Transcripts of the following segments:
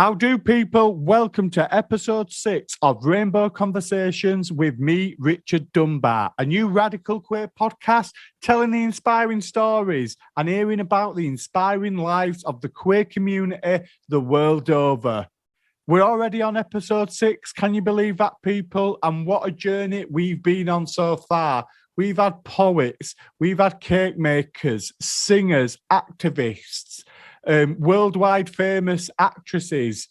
How do people? Welcome to episode 6 of Rainbow Conversations with me, Richard Dunbar, a new radical queer podcast telling the inspiring stories and hearing about the inspiring lives of the queer community the world over. We're already on episode 6. Can you believe that, people? And what a journey we've been on so far. We've had poets, we've had cake makers, singers, activists, worldwide famous actresses,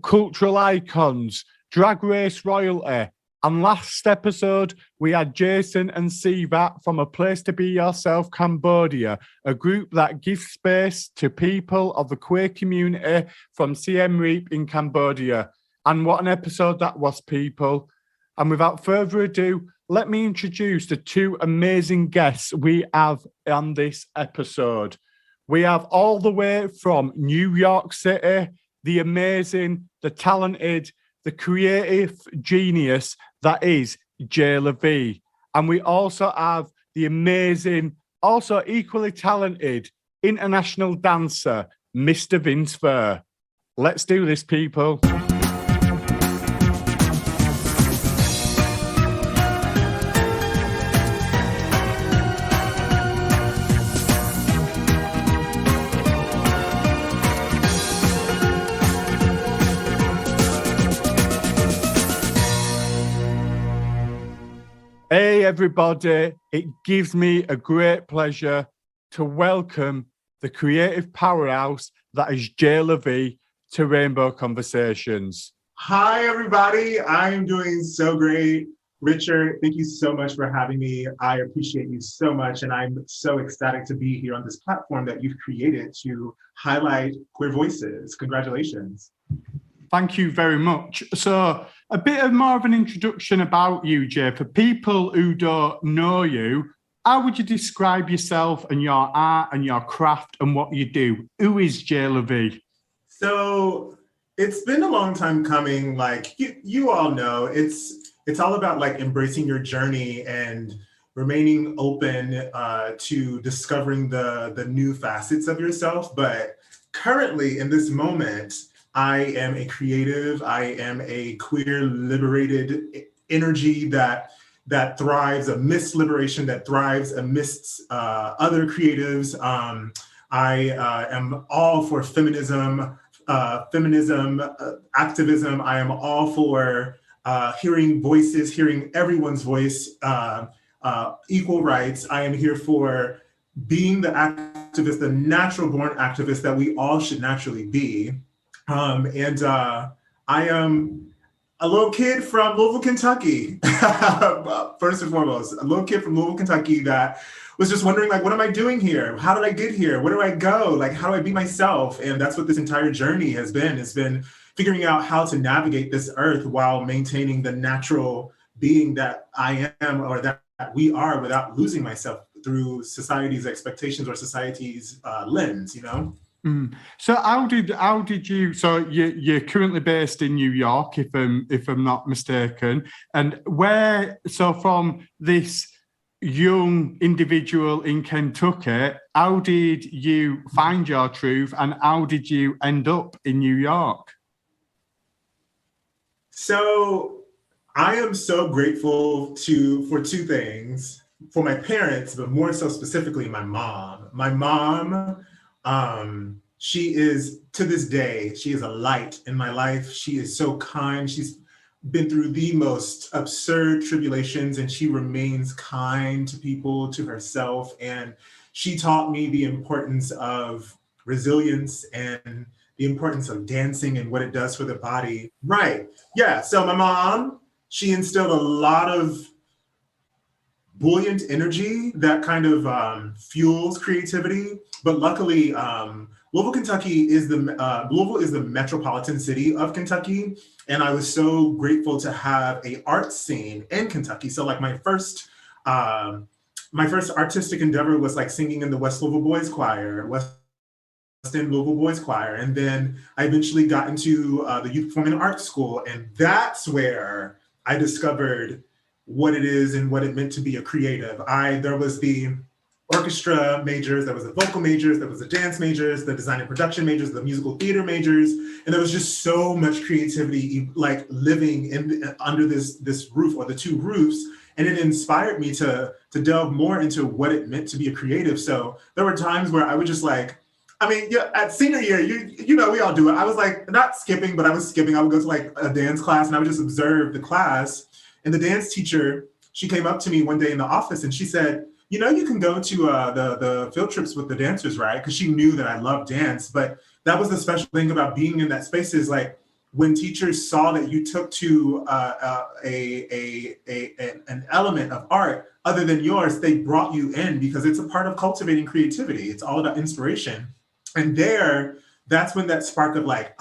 cultural icons, drag race royalty. And last episode, we had Jason and Siva from A Place to Be Yourself, Cambodia, a group that gives space to people of the queer community from Siem Reap in Cambodia. And what an episode that was, people. And without further ado, let me introduce the two amazing guests we have on this episode. We have all the way from New York City, the amazing, the talented, the creative genius that is J LeVe. And we also have the amazing, also equally talented international dancer, Mr. Vince Virr. Let's do this, people. Hey, everybody. It gives me a great pleasure to welcome the creative powerhouse that is J LeVe to Rainbow Conversations. Hi, everybody. I'm doing so great. Richard, thank you so much for having me. I appreciate you so much. And I'm so ecstatic to be here on this platform that you've created to highlight queer voices. Congratulations. Thank you very much. So a bit of more of an introduction about you, Jay. For people who don't know you, how would you describe yourself and your art and your craft and what you do? Who is J LeVe? So it's been a long time coming. Like you all know, it's all about like embracing your journey and remaining open to discovering the new facets of yourself. But currently in this moment, I am a creative. I am a queer liberated energy that thrives amidst liberation, that thrives amidst other creatives. I am all for feminism, activism. I am all for hearing voices, hearing everyone's voice, equal rights. I am here for being the activist, the natural born activist that we all should naturally be. I am a little kid from Louisville, Kentucky, first and foremost, a little kid from Louisville, Kentucky that was just wondering, like, what am I doing here? How did I get here? Where do I go? Like, how do I be myself? And that's what this entire journey has been. It's been figuring out how to navigate this earth while maintaining the natural being that I am or that we are without losing myself through society's expectations or society's lens, you know? Mm. So how did you? So you're currently based in New York, if I'm not mistaken, and where? So from this young individual in Kentucky, how did you find your truth, and how did you end up in New York? So I am so grateful for two things, for my parents, but more so specifically my mom. My mom. She is, to this day, she is a light in my life. She is so kind. She's been through the most absurd tribulations and she remains kind to people, to herself. And she taught me the importance of resilience and the importance of dancing and what it does for the body. Right. Yeah. So my mom, she instilled a lot of buoyant energy that kind of fuels creativity. But luckily, Louisville, Kentucky is Louisville is the metropolitan city of Kentucky, and I was so grateful to have a art scene in Kentucky. So, like my first artistic endeavor was like singing in the West Louisville Boys Choir, West End Louisville Boys Choir, and then I eventually got into the Youth Performing Arts School, and that's where I discovered what it is and what it meant to be a creative. There was the orchestra majors, there was the vocal majors, there was the dance majors, the design and production majors, the musical theater majors, and there was just so much creativity like living under this roof, or the two roofs, and it inspired me to delve more into what it meant to be a creative. So there were times where I would just like, I mean, yeah, at senior year, you know, we all do it. I was like, not skipping, but I was skipping. I would go to like a dance class and I would just observe the class. And the dance teacher, she came up to me one day in the office and she said, you know, you can go to the field trips with the dancers, right? Because she knew that I loved dance. But that was the special thing about being in that space, is like when teachers saw that you took to an element of art other than yours, they brought you in because it's a part of cultivating creativity. It's all about inspiration. And that's when that spark of like,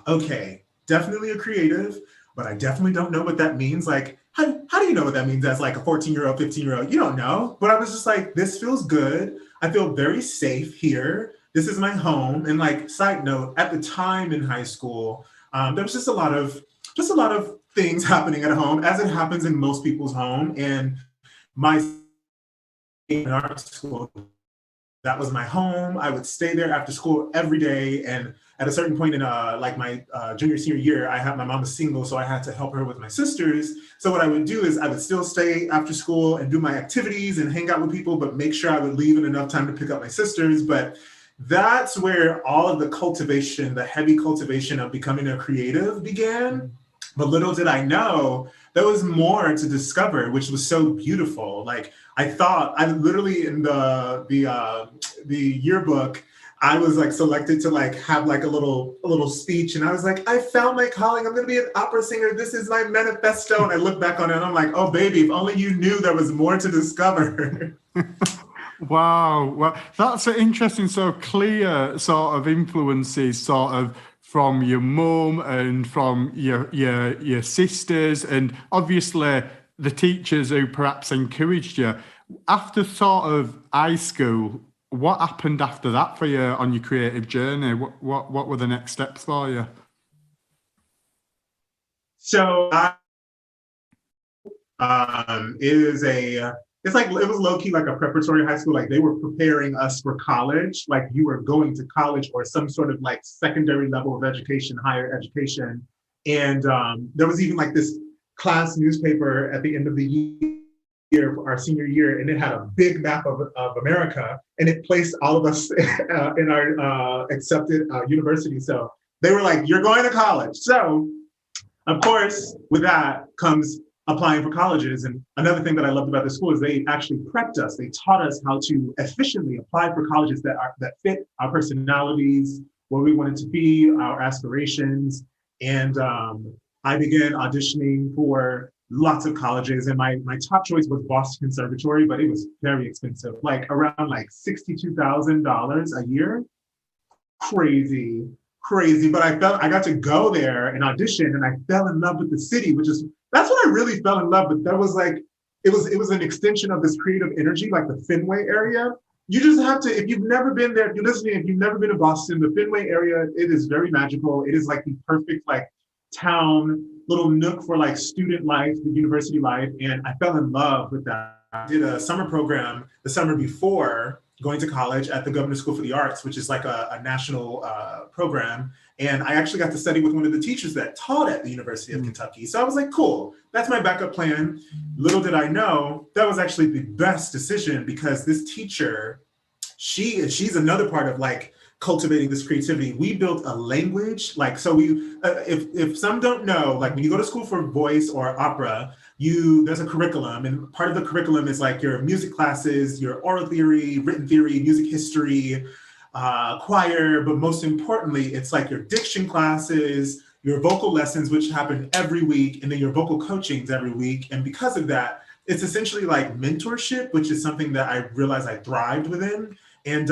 okay, definitely a creative, but I definitely don't know what that means. Like, how do you know what that means as like a 14-year-old, 15-year-old? You don't know. But I was just like, this feels good. I feel very safe here. This is my home. And like, side note, at the time in high school, there was just a lot of things happening at home, as it happens in most people's home. And my art school, that was my home. I would stay there after school every day. And at a certain point in like my junior, senior year, my mom was single, so I had to help her with my sisters. So what I would do is I would still stay after school and do my activities and hang out with people, but make sure I would leave in enough time to pick up my sisters. But that's where all of the cultivation, the heavy cultivation of becoming a creative began. But little did I know, there was more to discover, which was so beautiful. Like I literally in the yearbook, I was like selected to like have like a little speech, and I was like, I found my calling. I'm gonna be an opera singer. This is my manifesto. And I look back on it and I'm like, oh baby, if only you knew there was more to discover. Wow. Well, that's an interesting, so clear sort of influences sort of from your mum and from your sisters, and obviously the teachers who perhaps encouraged you. After sort of high school, what happened after that for you on your creative journey? What were the next steps for you? So it was low key like a preparatory high school. Like they were preparing us for college. Like you were going to college or some sort of like secondary level of education, higher education. And there was even like this class newspaper at the end of the year for our senior year, and it had a big map of America, and it placed all of us in our accepted university. So they were like, "You're going to college." So, of course, with that comes applying for colleges. And another thing that I loved about the school is they actually prepped us. They taught us how to efficiently apply for colleges that fit our personalities, where we wanted to be, our aspirations. And I began auditioning for lots of colleges, and my top choice was Boston Conservatory, but it was very expensive, like around like $62,000 a year. Crazy. But I got to go there and audition, and I fell in love with the city, that's when I really fell in love. But that was like, it was an extension of this creative energy, like the Fenway area. You just have to, if you've never been there, if you're listening, if you've never been to Boston, the Fenway area, it is very magical. It is like the perfect like town, little nook for like student life, the university life. And I fell in love with that. I did a summer program the summer before going to college at the Governor's School for the Arts, which is like a national program. And I actually got to study with one of the teachers that taught at the University of Kentucky. So I was like, cool, that's my backup plan. Little did I know, that was actually the best decision, because this teacher, she's another part of like cultivating this creativity. We built a language, like, so we, if some don't know, like when you go to school for voice or opera, there's a curriculum, and part of the curriculum is like your music classes, your oral theory, written theory, music history, choir, but most importantly, it's like your diction classes, your vocal lessons, which happen every week, and then your vocal coachings every week. And because of that, it's essentially like mentorship, which is something that I realized I thrived within. And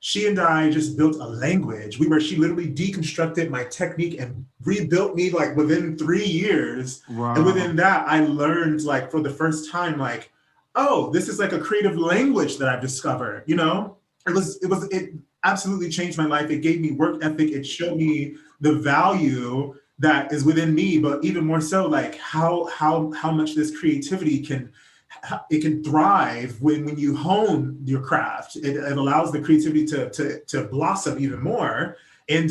she and I just built a language. She literally deconstructed my technique and rebuilt me like within 3 years. Wow. And within that, I learned like for the first time, like, oh, this is like a creative language that I've discovered, you know? It absolutely changed my life. It gave me work ethic. It showed me the value that is within me, but even more so, like how much this creativity can it can thrive when you hone your craft. It allows the creativity to blossom even more. And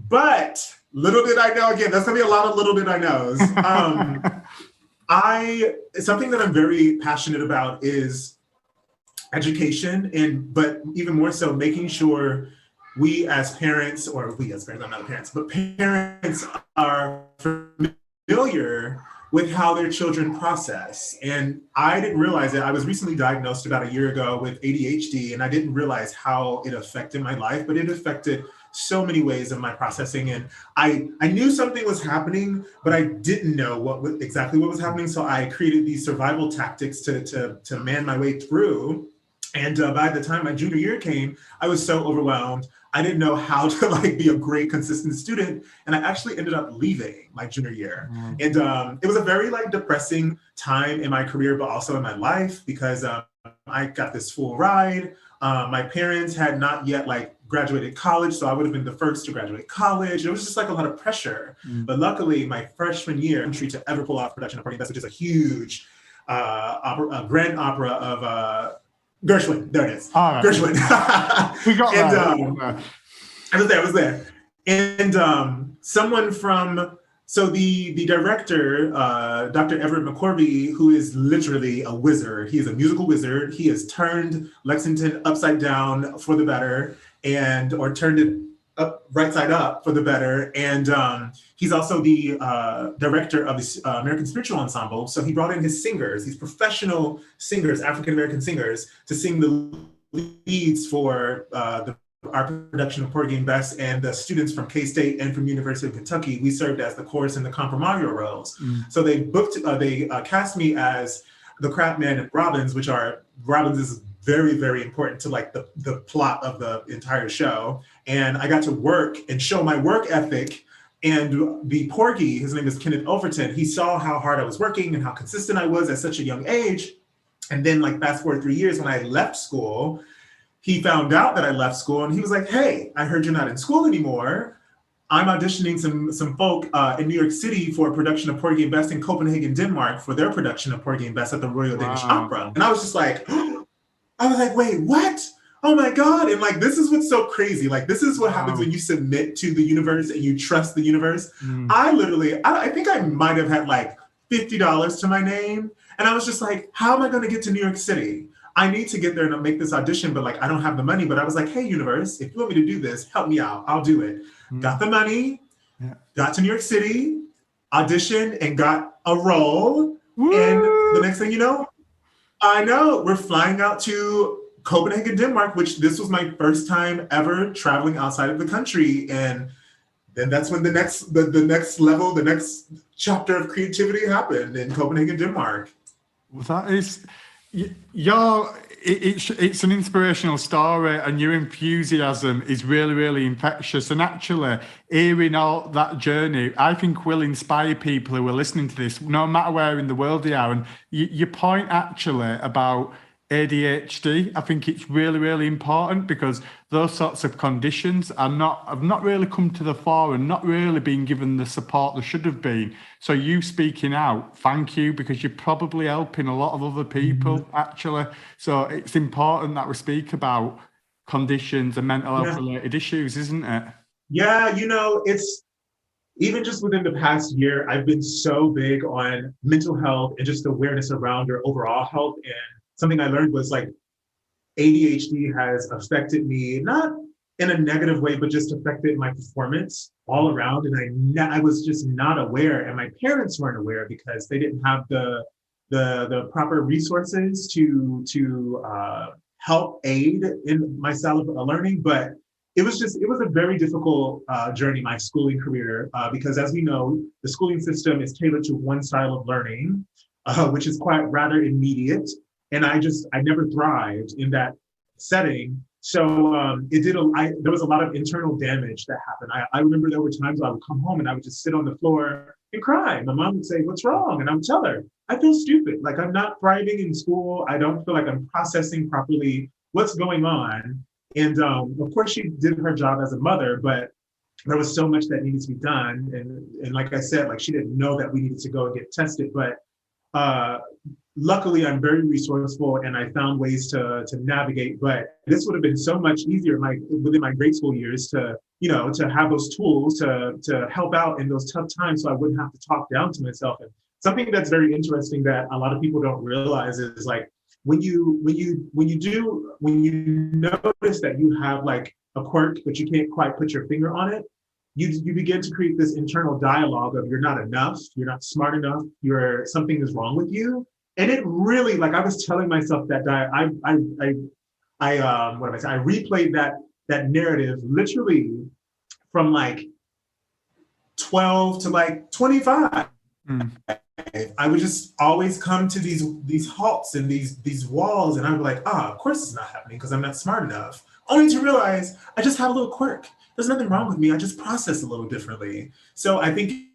but little did I know, again, that's gonna be a lot of little did I knows. Something that I'm very passionate about is education, but even more so making sure we as parents, I'm not a parent, but parents are familiar with how their children process. And I didn't realize it. I was recently diagnosed about a year ago with ADHD, and I didn't realize how it affected my life, but it affected so many ways of my processing. And I knew something was happening, but I didn't know exactly what was happening. So I created these survival tactics to man my way through. And by the time my junior year came, I was so overwhelmed. I didn't know how to be a great, consistent student. And I actually ended up leaving my junior year. Mm. And it was a very depressing time in my career, but also in my life, because I got this full ride. My parents had not yet graduated college, so I would have been the first to graduate college. It was just a lot of pressure. Mm. But luckily, my freshman year, to ever pull off production of Party Best, which is a huge grand opera of Gershwin. There it is. Right. Gershwin. We got that. I was there. And someone from, the director, Dr. Everett McCorvey, who is literally a wizard. He is a musical wizard. He has turned Lexington upside down for the better, or turned it up right side up for the better. And he's also the director of the American Spiritual Ensemble. So he brought in his singers, these professional singers, African-American singers, to sing the leads for our production of Porgy and Bess, and the students from K-State and from University of Kentucky. We served as the chorus and the compromario roles. Mm. So they cast me as the craftsman and Robbins, Robbins is very, very important to the plot of the entire show. And I got to work and show my work ethic. And the Porgy, his name is Kenneth Overton, he saw how hard I was working and how consistent I was at such a young age. And then fast forward 3 years, when I left school, he found out that I left school, and he was like, "Hey, I heard you're not in school anymore. I'm auditioning some folk in New York City for a production of Porgy and Bess in Copenhagen, Denmark, for their production of Porgy and Bess at the Royal Danish Opera." And I was just wait, what? Oh my God. And this is what's so crazy. This is what happens when you submit to the universe and you trust the universe. Mm. I think I might have had $50 to my name. And I was just how am I going to get to New York City? I need to get there and make this audition, but I don't have the money. But I was hey, universe, if you want me to do this, help me out. I'll do it. Mm. Got the money, got to New York City, auditioned, and got a role. Woo! And the next thing you know, we're flying out to Copenhagen, Denmark, which this was my first time ever traveling outside of the country. And then that's when the next level, the next chapter of creativity happened in Copenhagen, Denmark. Well, that is... it's an inspirational story, and your enthusiasm is really, really infectious. And actually, hearing all that journey, I think will inspire people who are listening to this, no matter where in the world they are. And your point actually about ADHD, I think it's really, really important, because those sorts of conditions have not really come to the fore and not really been given the support there should have been. So you speaking out, thank you, because you're probably helping a lot of other people, actually. So it's important that we speak about conditions and mental health related issues, isn't it? Yeah, it's even just within the past year, I've been so big on mental health and just awareness around your overall health. And something I learned was ADHD has affected me, not in a negative way, but just affected my performance all around. And I was just not aware, and my parents weren't aware, because they didn't have the proper resources to help aid in my style of learning. But it was a very difficult journey, my schooling career, because as we know, the schooling system is tailored to one style of learning, which is quite rather immediate. And I never thrived in that setting. So there was a lot of internal damage that happened. I remember there were times I would come home and I would just sit on the floor and cry. My mom would say, "What's wrong?" And I would tell her, "I feel stupid. I'm not thriving in school. I don't feel like I'm processing properly what's going on." And of course she did her job as a mother, but there was so much that needed to be done. And like I said, she didn't know that we needed to go and get tested. But luckily I'm very resourceful and I found ways to navigate, but this would have been so much easier within my grade school years to, to have those tools to help out in those tough times so I wouldn't have to talk down to myself. And something that's very interesting that a lot of people don't realize is like, when you notice that you have like a quirk, but you can't quite put your finger on it, you begin to create this internal dialogue of you're not enough, you're not smart enough, something is wrong with you. And it really, like I was telling myself that I replayed that narrative literally from like 12 to like 25. I would just always come to these halts and these walls, and I'd be like, of course it's not happening because I'm not smart enough. Only to realize I just have a little quirk. There's nothing wrong with me. I just process a little differently. So I think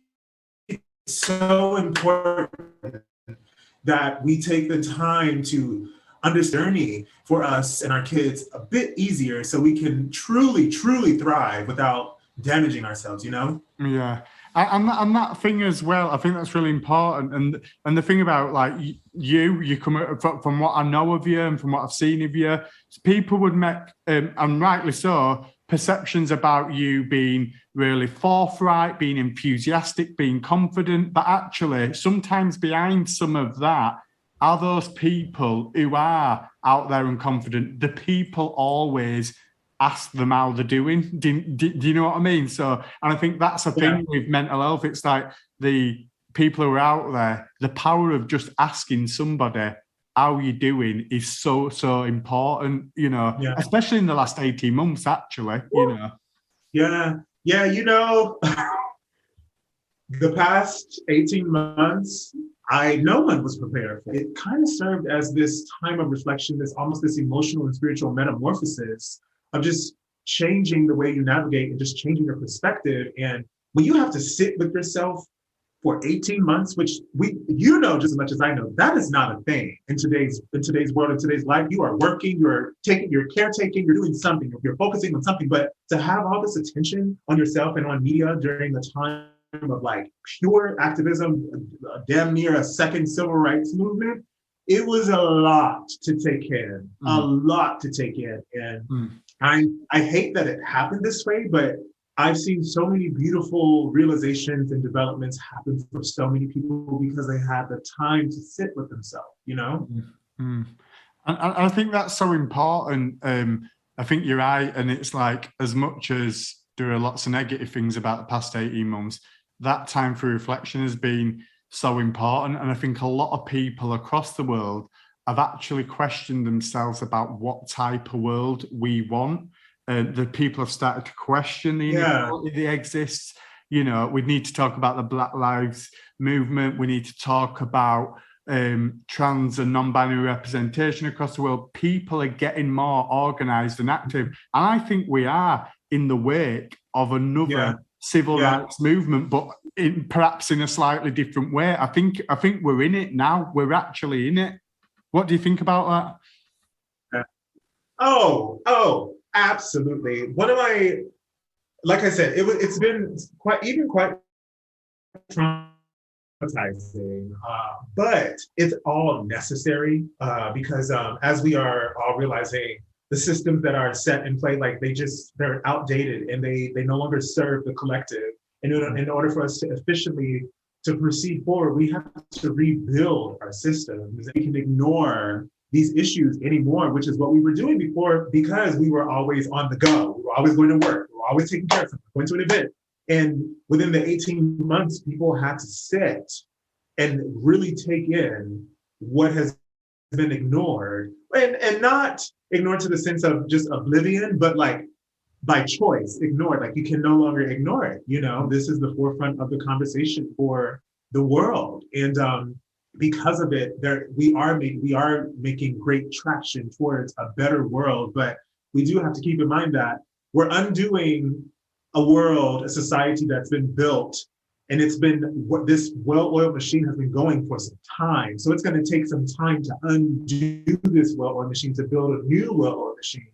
it's so important that we take the time to understand for us and our kids a bit easier so we can truly, truly thrive without damaging ourselves, Yeah. And that thing as well, I think that's really important. And the thing about like you come from what I know of you and from what I've seen of you, people would make, and rightly so, perceptions about you being really forthright, being enthusiastic, being confident. But actually, sometimes behind some of that are those people who are out there and confident. The people always ask them how they're doing. Do you know what I mean? So, and I think that's a thing with mental health. It's like the people who are out there, the power of just asking somebody how you doing is so important, especially in the last 18 months, actually, Yeah. The past 18 months, no one was prepared for it. It kind of served as this time of reflection, this emotional and spiritual metamorphosis of just changing the way you navigate and just changing your perspective. And when you have to sit with yourself for 18 months, which just as much as I know, that is not a thing in today's world, in today's life. You are working, you're caretaking, you're doing something, you're focusing on something. But to have all this attention on yourself and on media during the time of like pure activism, damn near a second civil rights movement, it was a lot to take in, a lot to take in. And I hate that it happened this way, but I've seen so many beautiful realizations and developments happen for so many people because they had the time to sit with themselves, And I think that's so important. I think you're right. And it's like, as much as there are lots of negative things about the past 18 months, that time for reflection has been so important. And I think a lot of people across the world have actually questioned themselves about what type of world we want. The people have started to question the inequality that exists. We need to talk about the Black Lives Movement. We need to talk about trans and non-binary representation across the world. People are getting more organised and active. And I think we are in the wake of another civil rights movement, but perhaps in a slightly different way. I think we're in it now. We're actually in it. What do you think about that? Oh, absolutely. Like I said, it's been quite traumatizing, but it's all necessary because as we are all realizing, the systems that are set in play, like they're outdated and they no longer serve the collective. And in order for us to efficiently to proceed forward, we have to rebuild our systems. We can ignore these issues anymore, which is what we were doing before because we were always on the go. We were always going to work. We were always taking care of something, going to an event. And within the 18 months, people had to sit and really take in what has been ignored and not ignored to the sense of just oblivion, but like by choice, ignored. Like you can no longer ignore it. This is the forefront of the conversation for the world. And because of it, we are making great traction towards a better world. But we do have to keep in mind that we're undoing a society that's been built, and it's been this well-oiled machine has been going for some time. So it's going to take some time to undo this well-oiled machine to build a new well-oiled machine.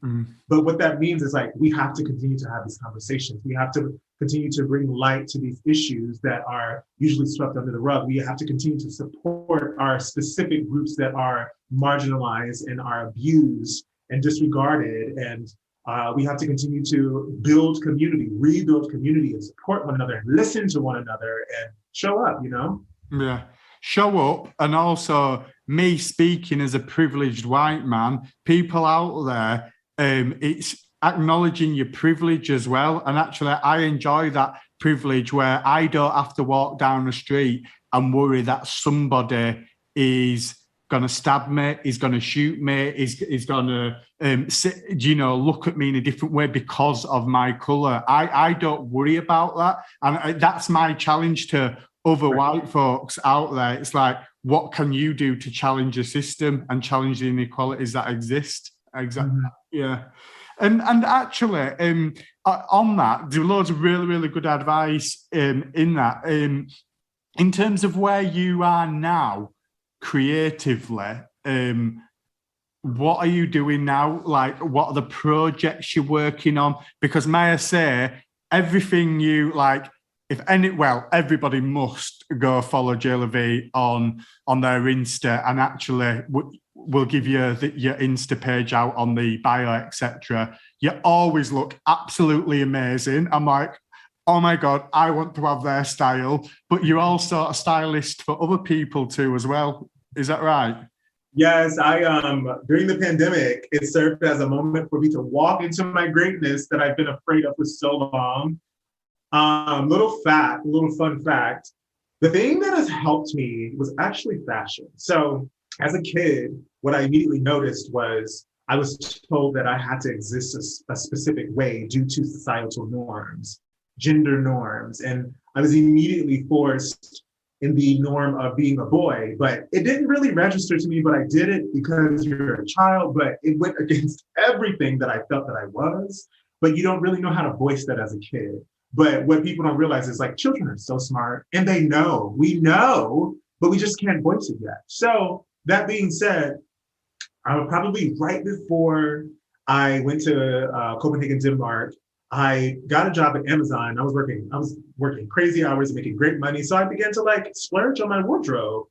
But what that means is like we have to continue to have these conversations. We have to continue to bring light to these issues that are usually swept under the rug. We have to continue to support our specific groups that are marginalized and are abused and disregarded. And we have to continue to build community, rebuild community, and support one another, and listen to one another, and show up, you know? Yeah. Show up. And also, me speaking as a privileged white man, people out there, it's acknowledging your privilege as well. And actually, I enjoy that privilege where I don't have to walk down the street and worry that somebody is going to stab me, is going to shoot me, is going to, look at me in a different way because of my colour. I don't worry about that. And that's my challenge to other white folks out there. It's like, what can you do to challenge the system and challenge the inequalities that exist? Exactly. Yeah. And actually, on that, there are loads of really, really good advice in that. In terms of where you are now creatively, what are you doing now? Like, what are the projects you're working on? Because may I say, everything you like, everybody must go follow J LeVe on their Insta, and actually we'll give you your Insta page out on the bio, etc. You always look absolutely amazing. I'm like, oh my God, I want to have their style. But you're also a stylist for other people too as well. Is that right? Yes, I during the pandemic, it served as a moment for me to walk into my greatness that I've been afraid of for so long. Little fun fact, the thing that has helped me was actually fashion. So as a kid, what I immediately noticed was I was told that I had to exist a specific way due to societal norms, gender norms. And I was immediately forced in the norm of being a boy, but it didn't really register to me, but I did it because you're a child, but it went against everything that I felt that I was, but you don't really know how to voice that as a kid. But what people don't realize is like children are so smart and we know, but we just can't voice it yet. So that being said, I was probably right before I went to Copenhagen, Denmark, I got a job at Amazon. I was working crazy hours and making great money. So I began to like splurge on my wardrobe.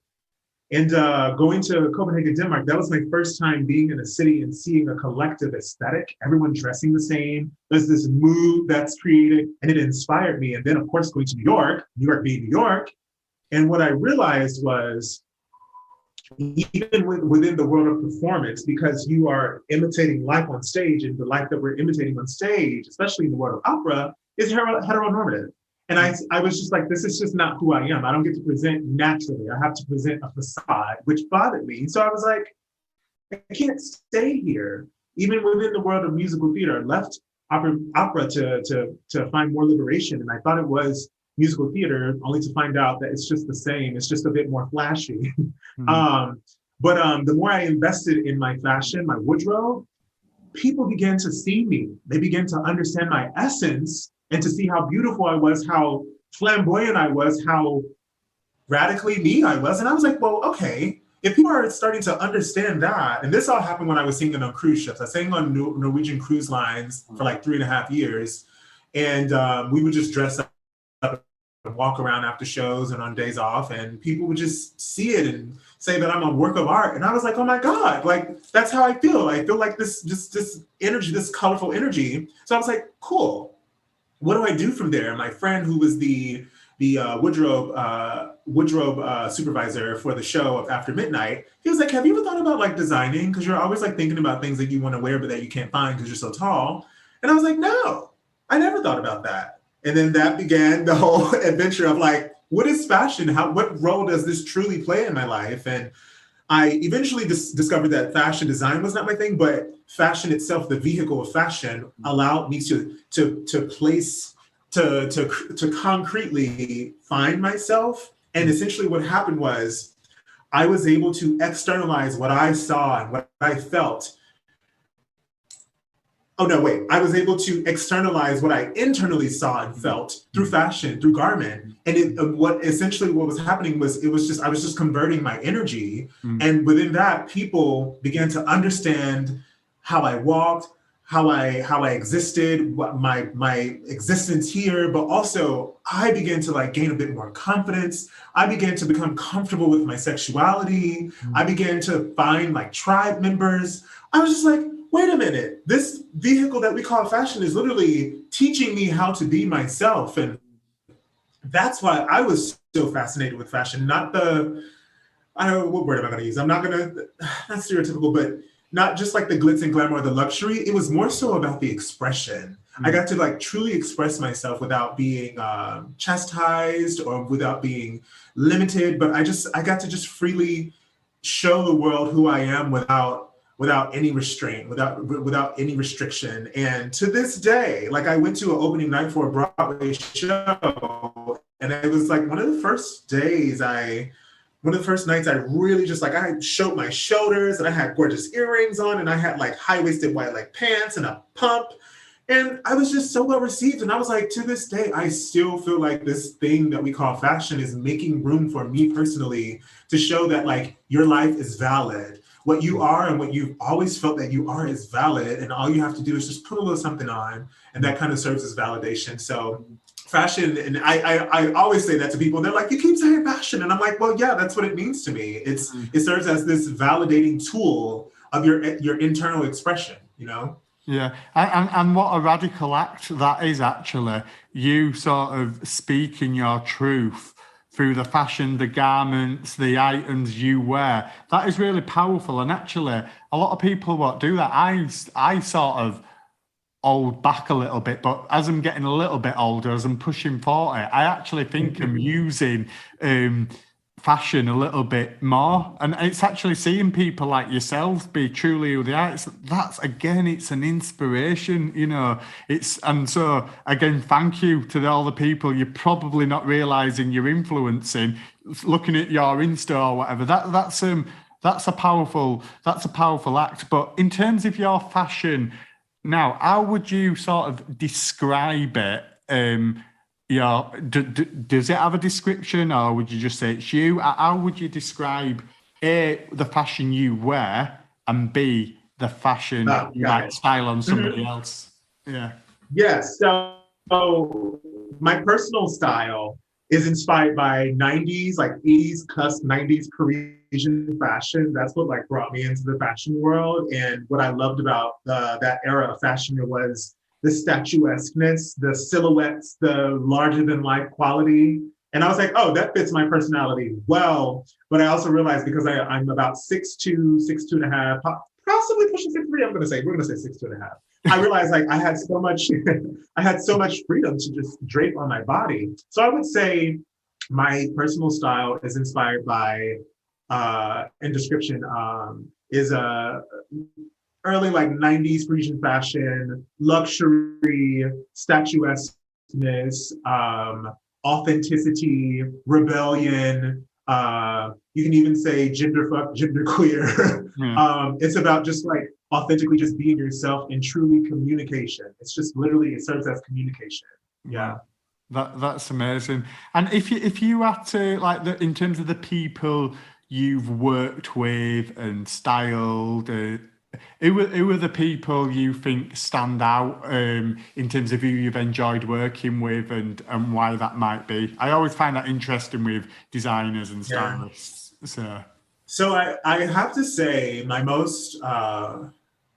And going to Copenhagen, Denmark, that was my first time being in a city and seeing a collective aesthetic, everyone dressing the same. There's this mood that's created, and it inspired me. And then, of course, going to New York being New York. And what I realized was, even within the world of performance, because you are imitating life on stage, and the life that we're imitating on stage, especially in the world of opera, is heteronormative. And I was just like, this is just not who I am. I don't get to present naturally. I have to present a facade, which bothered me. So I was like, I can't stay here. Even within the world of musical theater, I left opera to find more liberation. And I thought it was musical theater, only to find out that it's just the same. It's just a bit more flashy. But the more I invested in my fashion, my wardrobe, people began to see me. They began to understand my essence and to see how beautiful I was, how flamboyant I was, how radically me I was. And I was like, well, okay, if people are starting to understand that, and this all happened when I was singing on cruise ships. I sang on Norwegian cruise lines for like 3.5 years. And we would just dress up and walk around after shows and on days off, and people would just see it and say that I'm a work of art. And I was like, oh my God, like, that's how I feel. I feel like this energy, this colorful energy. So I was like, cool. What do I do from there? My friend, who was the wardrobe supervisor for the show of After Midnight, he was like, have you ever thought about like designing? Because you're always like thinking about things that you want to wear but that you can't find because you're so tall. And I was like, no, I never thought about that. And then that began the whole adventure of like, what is fashion? What role does this truly play in my life? And I eventually discovered that fashion design was not my thing, but fashion itself, the vehicle of fashion, allowed me to concretely find myself. And essentially what happened was I was able to externalize what I saw and what I felt. I was able to externalize what I internally saw and felt through fashion, through garment. And what was happening was, I was just converting my energy. And within that, people began to understand how I walked, how I existed, what my existence here, but also I began to like gain a bit more confidence. I began to become comfortable with my sexuality. I began to find like tribe members. I was just like, wait a minute, this vehicle that we call fashion is literally teaching me how to be myself. And that's why I was so fascinated with fashion, not the, I don't know, what word am I gonna use? I'm not stereotypical, but not just like the glitz and glamour or the luxury. It was more so about the expression. I got to like truly express myself without being chastised or without being limited, but I got to just freely show the world who I am without any restraint, without any restriction. And to this day, like I went to an opening night for a Broadway show, and it was like one of the first nights I really just like, I showed my shoulders and I had gorgeous earrings on and I had like high-waisted white leg pants and a pump. And I was just so well received. And I was like, to this day, I still feel like this thing that we call fashion is making room for me personally to show that like your life is valid. What you are and what you've always felt that you are is valid. And all you have to do is just put a little something on, and that kind of serves as validation. So fashion, and I always say that to people, they're like, you keep saying fashion. And I'm like, well, yeah, that's what it means to me. It serves as this validating tool of your internal expression, you know? Yeah, and what a radical act that is, actually. You sort of speaking your truth through the fashion, the garments, the items you wear. That is really powerful. And actually, a lot of people won't do that. I sort of hold back a little bit, but as I'm getting a little bit older, as I'm pushing 40, I actually think I'm using fashion a little bit more. And it's actually seeing people like yourself be truly who they are. That's again, it's an inspiration, you know. And so again, thank you to all the people you're probably not realizing you're influencing, looking at your Insta or whatever. That's a powerful act. But in terms of your fashion now, how would you sort of describe it? Does it have a description, or would you just say it's you? How would you describe A, the fashion you wear, and B, the fashion you might style on somebody else? Yeah. Yes. So my personal style is inspired by 90s, like 80s cusp 90s Parisian fashion. That's what like brought me into the fashion world. And what I loved about that era of fashion was the statuesqueness, the silhouettes, the larger than life quality. And I was like, oh, that fits my personality well. But I also realized, because I'm about 6'2", 6'2.5", possibly pushing 6'3", we're gonna say 6'2.5". I realized like I had so much freedom to just drape on my body. So I would say my personal style is inspired by, in description, is a early like 90s Parisian fashion, luxury, statuesqueness, authenticity, rebellion. You can even say genderqueer. It's about just like authentically just being yourself and truly communication. It's just literally, it serves as communication. Yeah. That's amazing. And if you had to, like, in terms of the people you've worked with and styled, who are the people you think stand out in terms of who you've enjoyed working with, and why that might be? I always find that interesting with designers and stylists. So I have to say my most,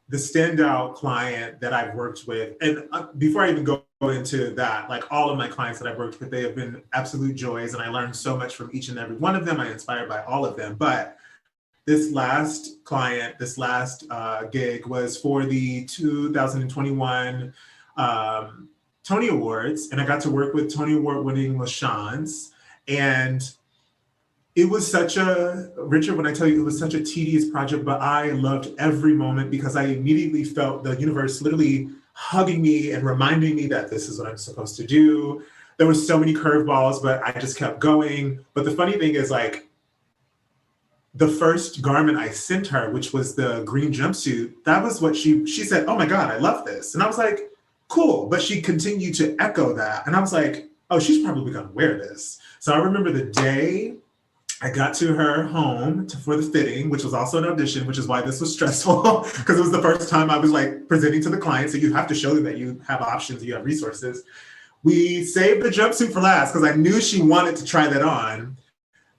the standout client that I've worked with, and before I even go into that, like all of my clients that I've worked with, they have been absolute joys, and I learned so much from each and every one of them. I'm inspired by all of them. But this last client, this last gig was for the 2021 Tony Awards, and I got to work with Tony Award winning LaChanze. And it was Richard, when I tell you, it was such a tedious project, but I loved every moment, because I immediately felt the universe literally hugging me and reminding me that this is what I'm supposed to do. There were so many curveballs, but I just kept going. But the funny thing is, like, the first garment I sent her, which was the green jumpsuit, that was what she said, oh my God, I love this. And I was like, cool. But she continued to echo that. And I was like, oh, she's probably gonna wear this. So I remember the day I got to her home for the fitting, which was also an audition, which is why this was stressful because it was the first time I was like presenting to the client. So you have to show them that you have options, you have resources. We saved the jumpsuit for last because I knew she wanted to try that on.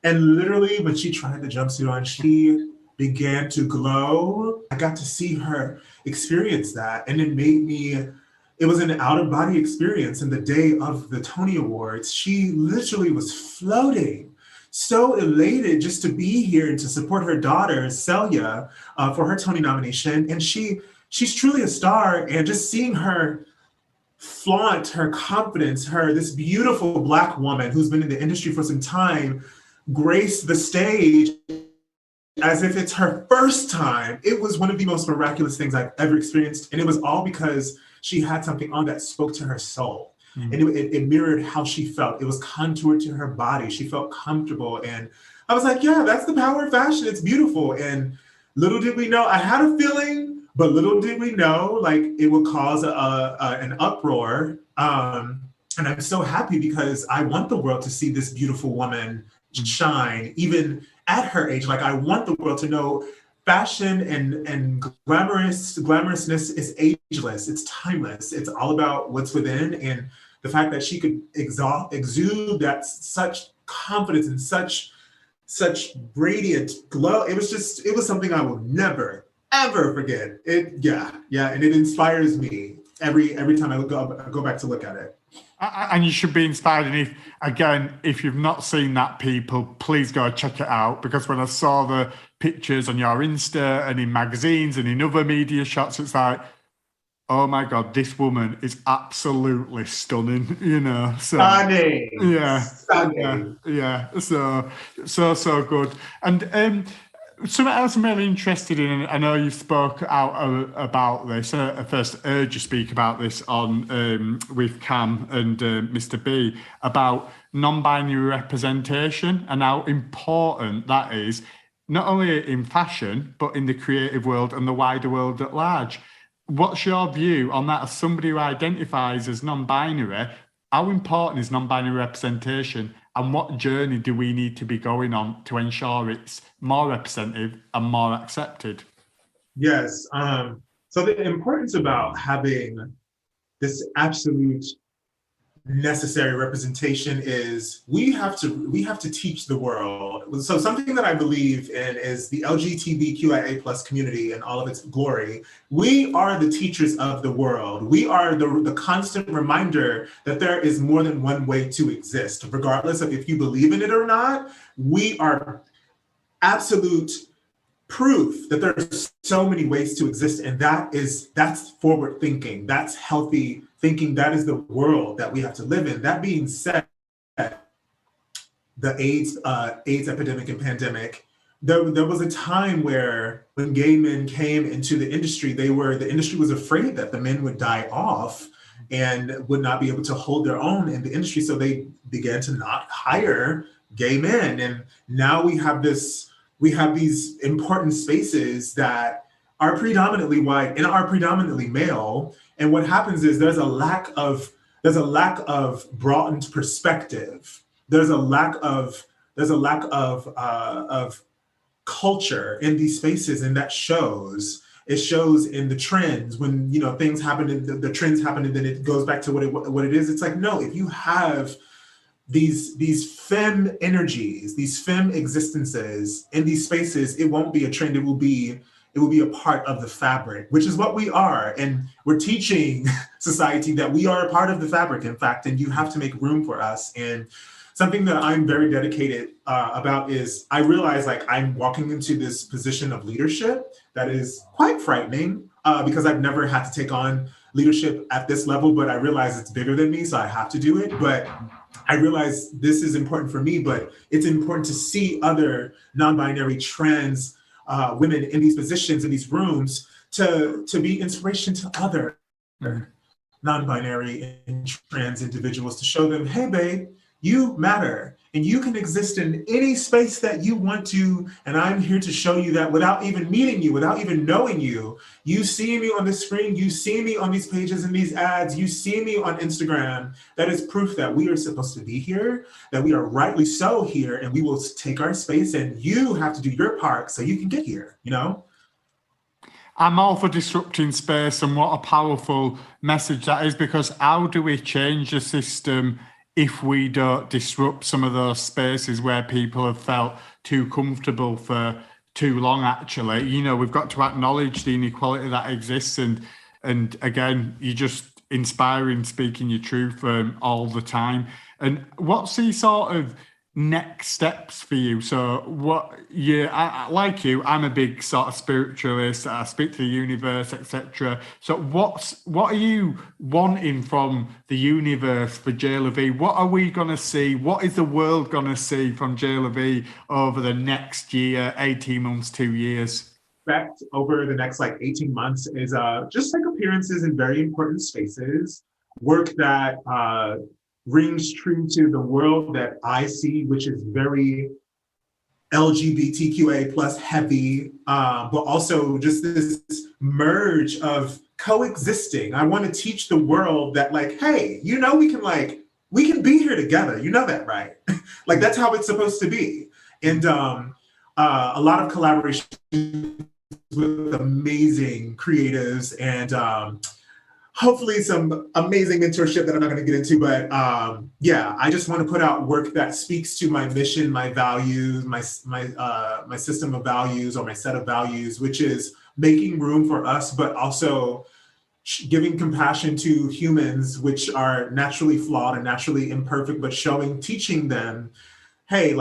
And literally when she tried the jumpsuit on, she began to glow. I got to see her experience that. And it was an out of body experience. And the day of the Tony Awards, she literally was floating, so elated just to be here and to support her daughter, Celia, for her Tony nomination. And she's truly a star. And just seeing her flaunt her confidence, this beautiful Black woman who's been in the industry for some time, grace the stage as if it's her first time. It was one of the most miraculous things I've ever experienced. And it was all because she had something on that spoke to her soul. And it mirrored how she felt. It was contoured to her body. She felt comfortable. And I was like, yeah, that's the power of fashion. It's beautiful. And little did we know, I had a feeling, but little did we know, like it would cause an uproar. And I'm so happy because I want the world to see this beautiful woman shine, even at her age. Like I want the world to know fashion and glamorousness is ageless. It's timeless. It's all about what's within. And the fact that she could exude that such confidence and such radiant glow, it was something I will never, ever forget. And it inspires me every time I go back to look at it. And you should be inspired. And if you've not seen that, people, please go check it out. Because when I saw the pictures on your Insta and in magazines and in other media shots, it's like, oh my God, this woman is absolutely stunning, So, stunning. Yeah. Stunning. Yeah. So good. And something else I'm really interested in, and I know you spoke out about this. I first heard you speak about this on with Cam and Mr. B about non-binary representation and how important that is, not only in fashion, but in the creative world and the wider world at large. What's your view on that as somebody who identifies as non-binary? How important is non-binary representation, and what journey do we need to be going on to ensure it's more representative and more accepted? Yes. So the importance about having this absolute necessary representation is we have to teach the world. So something that I believe in is the LGBTQIA plus community and all of its glory. We are the teachers of the world. We are the constant reminder that there is more than one way to exist, regardless of if you believe in it or not. We are absolute proof that there are so many ways to exist, and that's forward thinking, that's healthy thinking, that is the world that we have to live in. That being said, the AIDS epidemic and pandemic, there was a time when gay men came into the industry, the industry was afraid that the men would die off and would not be able to hold their own in the industry, so they began to not hire gay men. And now we have these important spaces that are predominantly white and are predominantly male. And what happens is there's a lack of broadened perspective. There's a lack of culture in these spaces, and that shows. It shows in the trends when things happen, and the trends happen, and then it goes back to what it is. It's like, no, if you have these femme energies, these femme existences in these spaces, it won't be a trend. It will be a part of the fabric, which is what we are. And we're teaching society that we are a part of the fabric, in fact, and you have to make room for us. And something that I'm very dedicated about is I realize like I'm walking into this position of leadership that is quite frightening because I've never had to take on leadership at this level, but I realize it's bigger than me, so I have to do it. But I realize this is important for me, but it's important to see other non-binary trans women in these positions, in these rooms, to be inspiration to other non-binary and trans individuals, to show them, hey, babe, You matter, and you can exist in any space that you want to. And I'm here to show you that without even meeting you, without even knowing you. You see me on the screen, you see me on these pages and these ads, you see me on Instagram. That is proof that we are supposed to be here, that we are rightly so here, and we will take our space, and you have to do your part so you can get here, you know? I'm all for disrupting space, and what a powerful message that is, because how do we change the system if we don't disrupt some of those spaces where people have felt too comfortable for too long, actually? You know, we've got to acknowledge the inequality that exists, and again, you're just inspiring, speaking your truth all the time. And what's the sort of next steps for you? So like you, I'm a big sort of spiritualist. I speak to the universe, etc. So what are you wanting from the universe for J LeVe? What are we going to see? What is the world going to see from J LeVe over the next year, 18 months, 2 years? Expect over the next 18 months is just appearances in very important spaces, work that rings true to the world that I see, which is very LGBTQA plus heavy, but also just this merge of coexisting. I want to teach the world that hey, we can be here together. You know that, right? That's how it's supposed to be. And a lot of collaboration with amazing creatives and hopefully some amazing mentorship that I'm not going to get into, but I just want to put out work that speaks to my mission, my values, my system of values, or my set of values, which is making room for us, but also giving compassion to humans, which are naturally flawed and naturally imperfect, but teaching them, hey,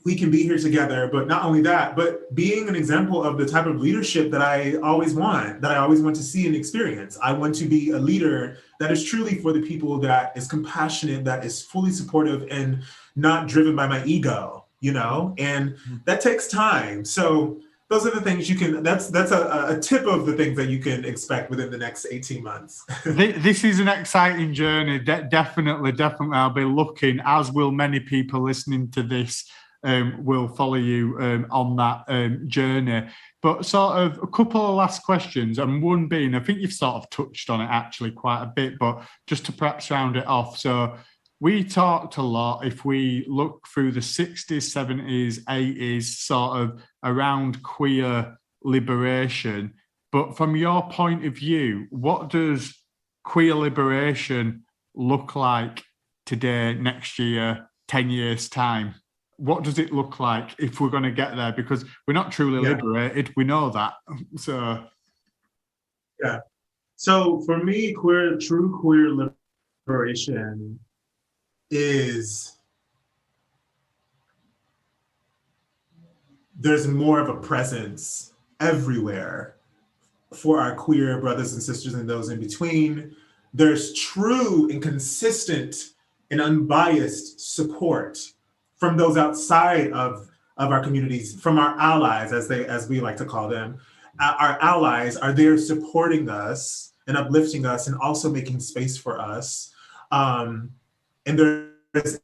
we can be here together. But not only that, but being an example of the type of leadership that I always want to see and experience. I want to be a leader that is truly for the people, that is compassionate, that is fully supportive and not driven by my ego, and that takes time. So those are the things that's a tip of the things that you can expect within the next 18 months. This is an exciting journey. Definitely. I'll be looking, as will many people listening to this, will follow you on that journey. But sort of a couple of last questions, and one being, I think you've sort of touched on it actually quite a bit, but just to perhaps round it off. So we talked a lot, if we look through the 60s, 70s, 80s, sort of around queer liberation. But from your point of view, what does queer liberation look like today, next year, 10 years' time? What does it look like if we're going to get there? Because we're not truly liberated. We know that. So for me, true queer liberation is, there's more of a presence everywhere for our queer brothers and sisters and those in between. There's true and consistent and unbiased support from those outside of our communities, from our allies, as we like to call them. Our allies are there supporting us and uplifting us and also making space for us. And there's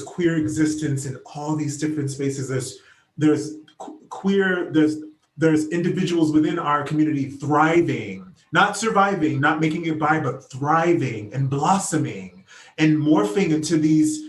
queer existence in all these different spaces. There's individuals within our community thriving, not surviving, not making it by, but thriving and blossoming and morphing into these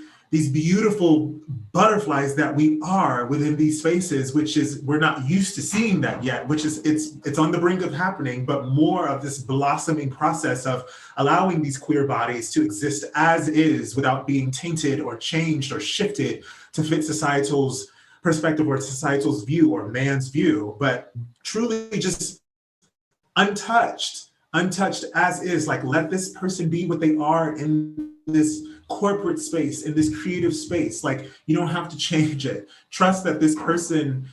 beautiful butterflies that we are within these spaces, which is, we're not used to seeing that yet, which is, it's on the brink of happening, but more of this blossoming process of allowing these queer bodies to exist as is without being tainted or changed or shifted to fit societal's perspective or societal's view or man's view, but truly just untouched as is. Let this person be what they are in this corporate space, in this creative space. You don't have to change it. Trust that this person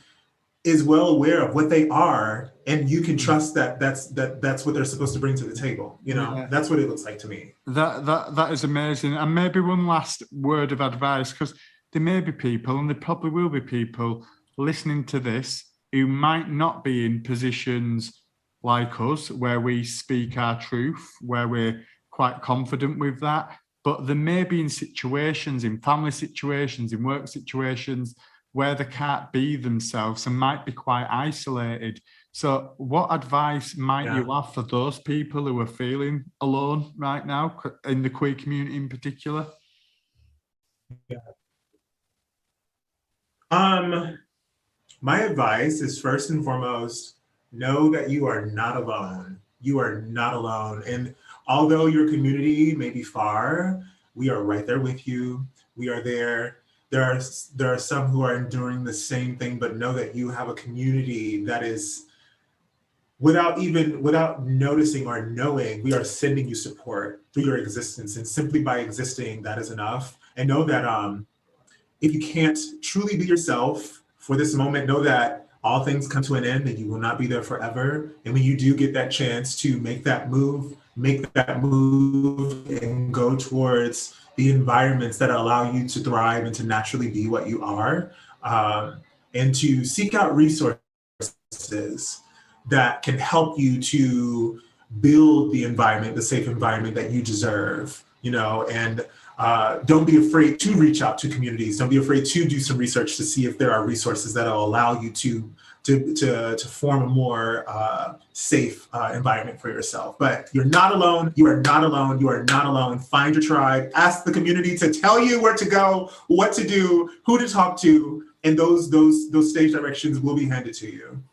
is well aware of what they are, and you can trust that that's what they're supposed to bring to the table. That's what it looks like to me. That is amazing. And maybe one last word of advice, because there may be people, and there probably will be people listening to this, who might not be in positions like us, where we speak our truth, where we're quite confident with that. but they may be in situations, in family situations, in work situations, where they can't be themselves and might be quite isolated. So what advice might you have for those people who are feeling alone right now, in the queer community in particular? My advice is, first and foremost, know that you are not alone. You are not alone. And although your community may be far, we are right there with you. We are there. There are some who are enduring the same thing, but know that you have a community that is, without noticing or knowing, we are sending you support through your existence. And simply by existing, that is enough. And know that if you can't truly be yourself for this moment, know that all things come to an end and you will not be there forever. And when you do get that chance to make that move and go towards the environments that allow you to thrive and to naturally be what you are, and to seek out resources that can help you to build the environment, the safe environment that you deserve, and don't be afraid to reach out to communities. Don't be afraid to do some research to see if there are resources that will allow you to form a more safe environment for yourself. But you're not alone. You are not alone. You are not alone. Find your tribe. Ask the community to tell you where to go, what to do, who to talk to, and those stage directions will be handed to you.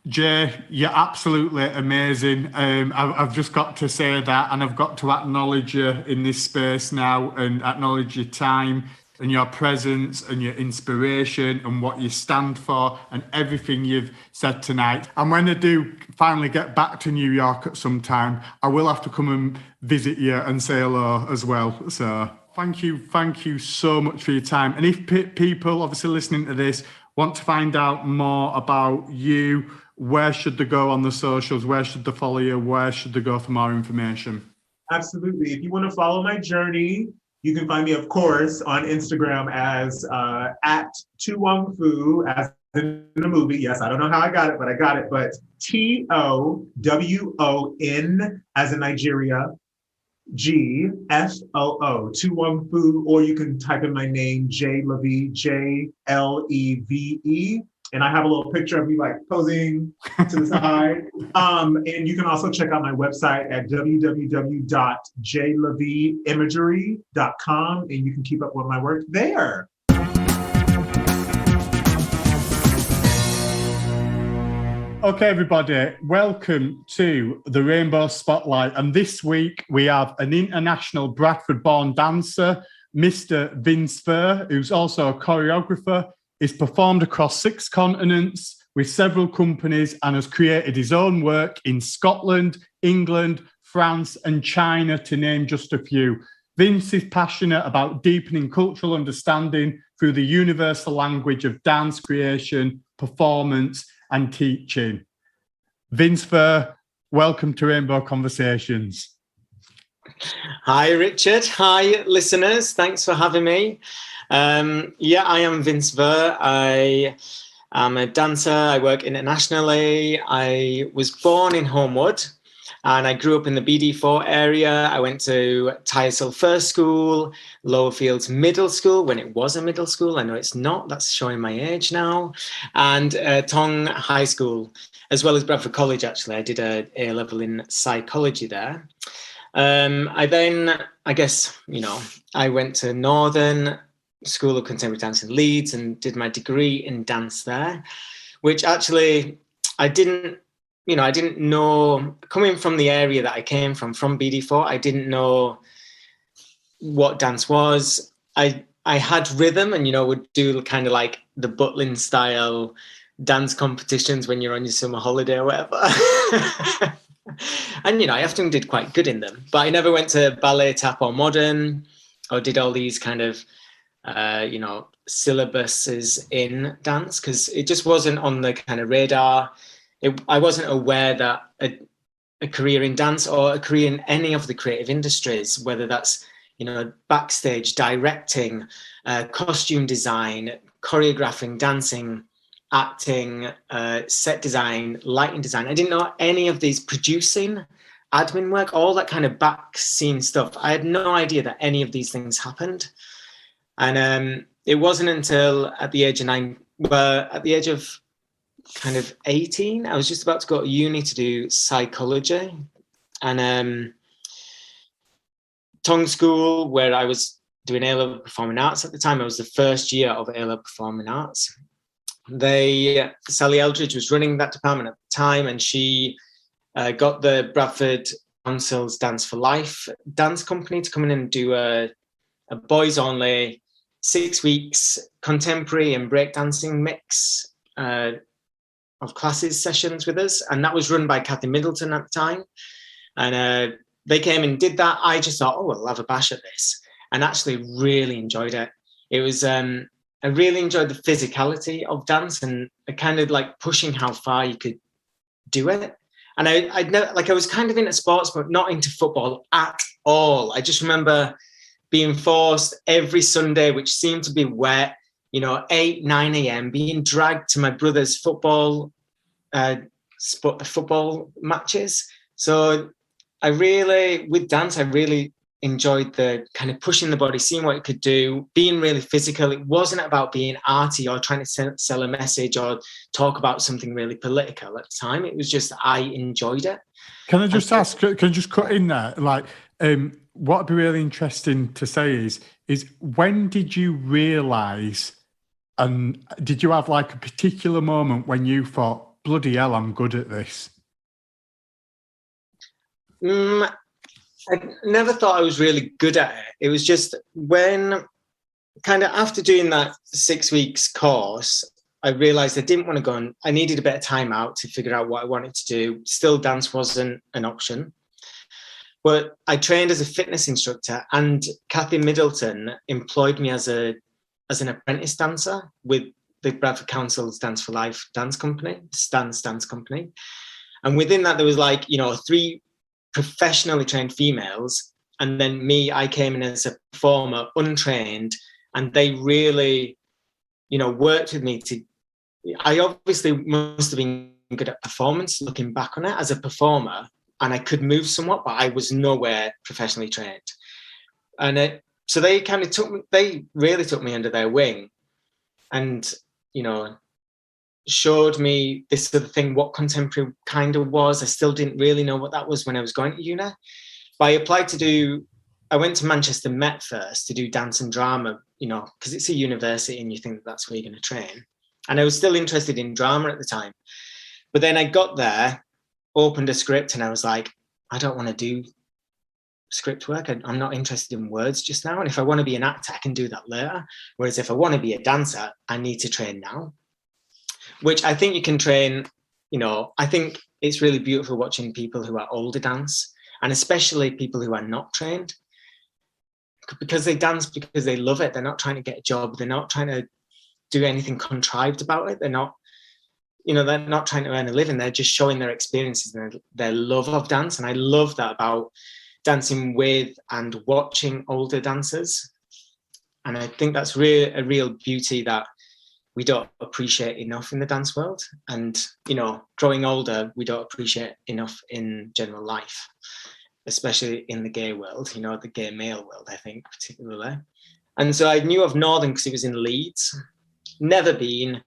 Jay, you're absolutely amazing. I've just got to say that, and I've got to acknowledge you in this space now, and acknowledge your time and your presence and your inspiration and what you stand for and everything you've said tonight. And when I do finally get back to New York at some time, I will have to come and visit you and say hello as well. So thank you so much for your time. And if people obviously listening to this want to find out more about you, where should they go on the socials? Where should they follow you? Where should they go for more information? Absolutely. If you want to follow my journey, you can find me, of course, on Instagram as at Tuwongfu, as in the movie. Yes, I don't know how I got it, but I got it. But TOWON, as in Nigeria, GFOO, Tuwongfu, or you can type in my name, J LeVe, JLEVE. And I have a little picture of me like posing to the side. And you can also check out my website at www.jleveimagery.com, and you can keep up with my work there. Okay, everybody, welcome to the Rainbow Spotlight. And this week we have an international Bradford-born dancer, Mr. Vince Virr, who's also a choreographer. He's performed across 6 continents with several companies and has created his own work in Scotland, England, France, and China, to name just a few. Vince is passionate about deepening cultural understanding through the universal language of dance creation, performance, and teaching. Vince Virr, welcome to Rainbow Conversations. Hi, Richard. Hi, listeners. Thanks for having me. I am Vince Virr. I am a dancer. I work internationally. I was born in Homewood and I grew up in the BD4 area. I went to Tyersall First School, Lowerfields Middle School, when it was a middle school. I know it's not. That's showing my age now. And Tong High School, as well as Bradford College, actually. I did a A-level in psychology there. I went to Northern School of Contemporary Dance in Leeds and did my degree in dance there, which actually I didn't know, coming from the area that I came from BD4, I didn't know what dance was. I had rhythm and, would do kind of like the Butlin style dance competitions when you're on your summer holiday or whatever. And, I often did quite good in them, but I never went to ballet, tap or modern, or did all these kind of syllabuses in dance, because it just wasn't on the kind of radar. I wasn't aware that a career in dance or a career in any of the creative industries, whether that's, backstage, directing, costume design, choreographing, dancing, acting, set design, lighting design. I didn't know any of these, producing. admin work, all that kind of back scene stuff. I had no idea that any of these things happened. And it wasn't until at the age of kind of 18, I was just about to go to uni to do psychology. And Tongue School, where I was doing A-level Performing Arts at the time, I was the first year of A-level Performing Arts. Sally Eldridge was running that department at the time, and she got the Bradford Council's Dance for Life dance company to come in and do a boys only 6 weeks contemporary and breakdancing mix of classes sessions with us. And that was run by Kathy Middleton at the time. And they came and did that. I just thought, oh, I'll have a bash at this, and actually really enjoyed it. It was, I really enjoyed the physicality of dance and kind of like pushing how far you could do it. And I was kind of into sports, but not into football at all. I just remember being forced every Sunday, which seemed to be wet, 8, 9 a.m., being dragged to my brother's football matches. So with dance, I really enjoyed the kind of pushing the body, seeing what it could do, being really physical. It wasn't about being arty or trying to sell a message or talk about something really political at the time. It was just, I enjoyed it. Can I just ask, can I just cut in there? Like, what would be really interesting to say is when did you realise, and did you have like a particular moment when you thought, bloody hell, I'm good at this? I never thought I was really good at it. It was just when, kind of after doing that 6 weeks course, I realised I didn't want to go on. I needed a bit of time out to figure out what I wanted to do. Still, dance wasn't an option. But I trained as a fitness instructor, and Kathy Middleton employed me as an apprentice dancer with the Bradford Council's Dance for Life dance company, Stan's dance company. And within that, there was 3 professionally trained females, and then me. I came in as a performer, untrained, and they really, worked with me to. I obviously must have been good at performance, looking back on it as a performer, and I could move somewhat, but I was nowhere professionally trained. And so they kind of they really took me under their wing, and showed me this other thing, what contemporary kind of was. I still didn't really know what that was when I was going to uni. But I went to Manchester Met first to do dance and drama, because it's a university and you think that's where you're going to train. And I was still interested in drama at the time. But then I got there, opened a script, and I was like, I don't want to do script work. I'm not interested in words just now. And if I want to be an actor, I can do that later. Whereas if I want to be a dancer, I need to train now. Which I think you can train, I think it's really beautiful watching people who are older dance, and especially people who are not trained, because they dance because they love it. They're not trying to get a job. They're not trying to do anything contrived about it. They're not trying to earn a living. They're just showing their experiences and their love of dance. And I love that about dancing with and watching older dancers. And I think that's a real beauty that we don't appreciate enough in the dance world. And, growing older, we don't appreciate enough in general life, especially in the gay world, the gay male world, I think, particularly. And so I knew of Northern because it was in Leeds. Never been.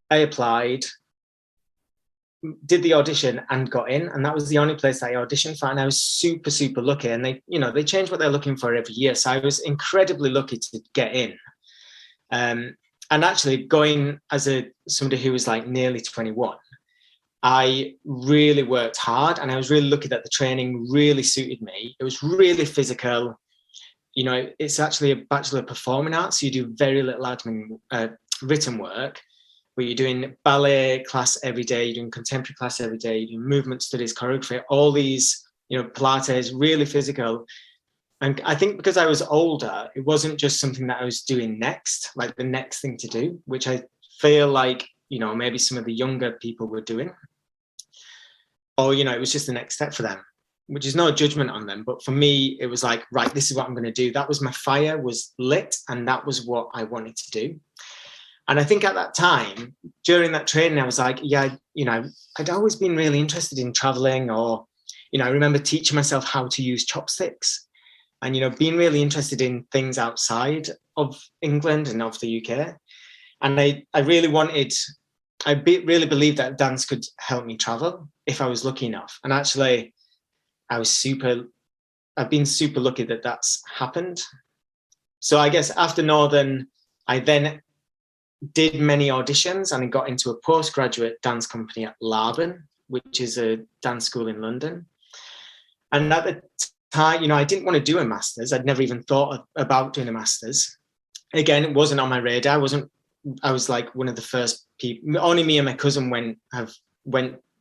I applied, did the audition and got in. And that was the only place I auditioned for. And I was super, super lucky. And they change what they're looking for every year. So I was incredibly lucky to get in. And actually going as somebody who was nearly 21, I really worked hard, and I was really lucky that the training really suited me. It was really physical. It's actually a Bachelor of Performing Arts. So you do very little admin, written work, where you're doing ballet class every day, you're doing contemporary class every day, you're doing movement studies, choreography, all these, Pilates, really physical. And I think because I was older, it wasn't just something that I was doing next, like the next thing to do, which I feel like, maybe some of the younger people were doing. Or, it was just the next step for them, which is no judgment on them. But for me, it was like, right, this is what I'm going to do. That was my fire was lit, and that was what I wanted to do. And I think at that time, during that training, I was like, I'd always been really interested in traveling or I remember teaching myself how to use chopsticks and, being really interested in things outside of England and of the UK. And I really really believed that dance could help me travel if I was lucky enough. And actually, I've been super lucky that that's happened. So I guess after Northern, I then did many auditions and I got into a postgraduate dance company at Laban, which is a dance school in London. And at the time, I didn't want to do a master's. I'd never even thought about doing a master's. Again, it wasn't on my radar. I was like one of the first people. Only me and my cousin went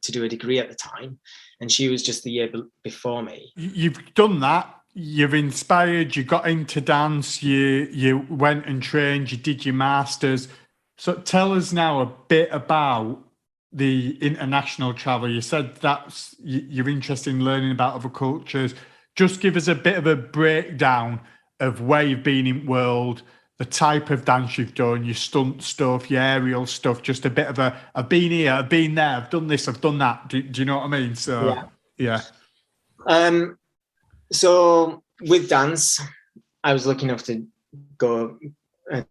to do a degree at the time, and she was just the year before me. You've done that. You've inspired. You got into dance. You went and trained. You did your masters. So tell us now a bit about the international travel. You said that's you're interested in learning about other cultures. Just give us a bit of a breakdown of where you've been in the world, the type of dance you've done, your stunt stuff, your aerial stuff, just a bit of I've been here, I've been there, I've done this, I've done that. Do you know what I mean? So, yeah. So with dance, I was lucky enough to go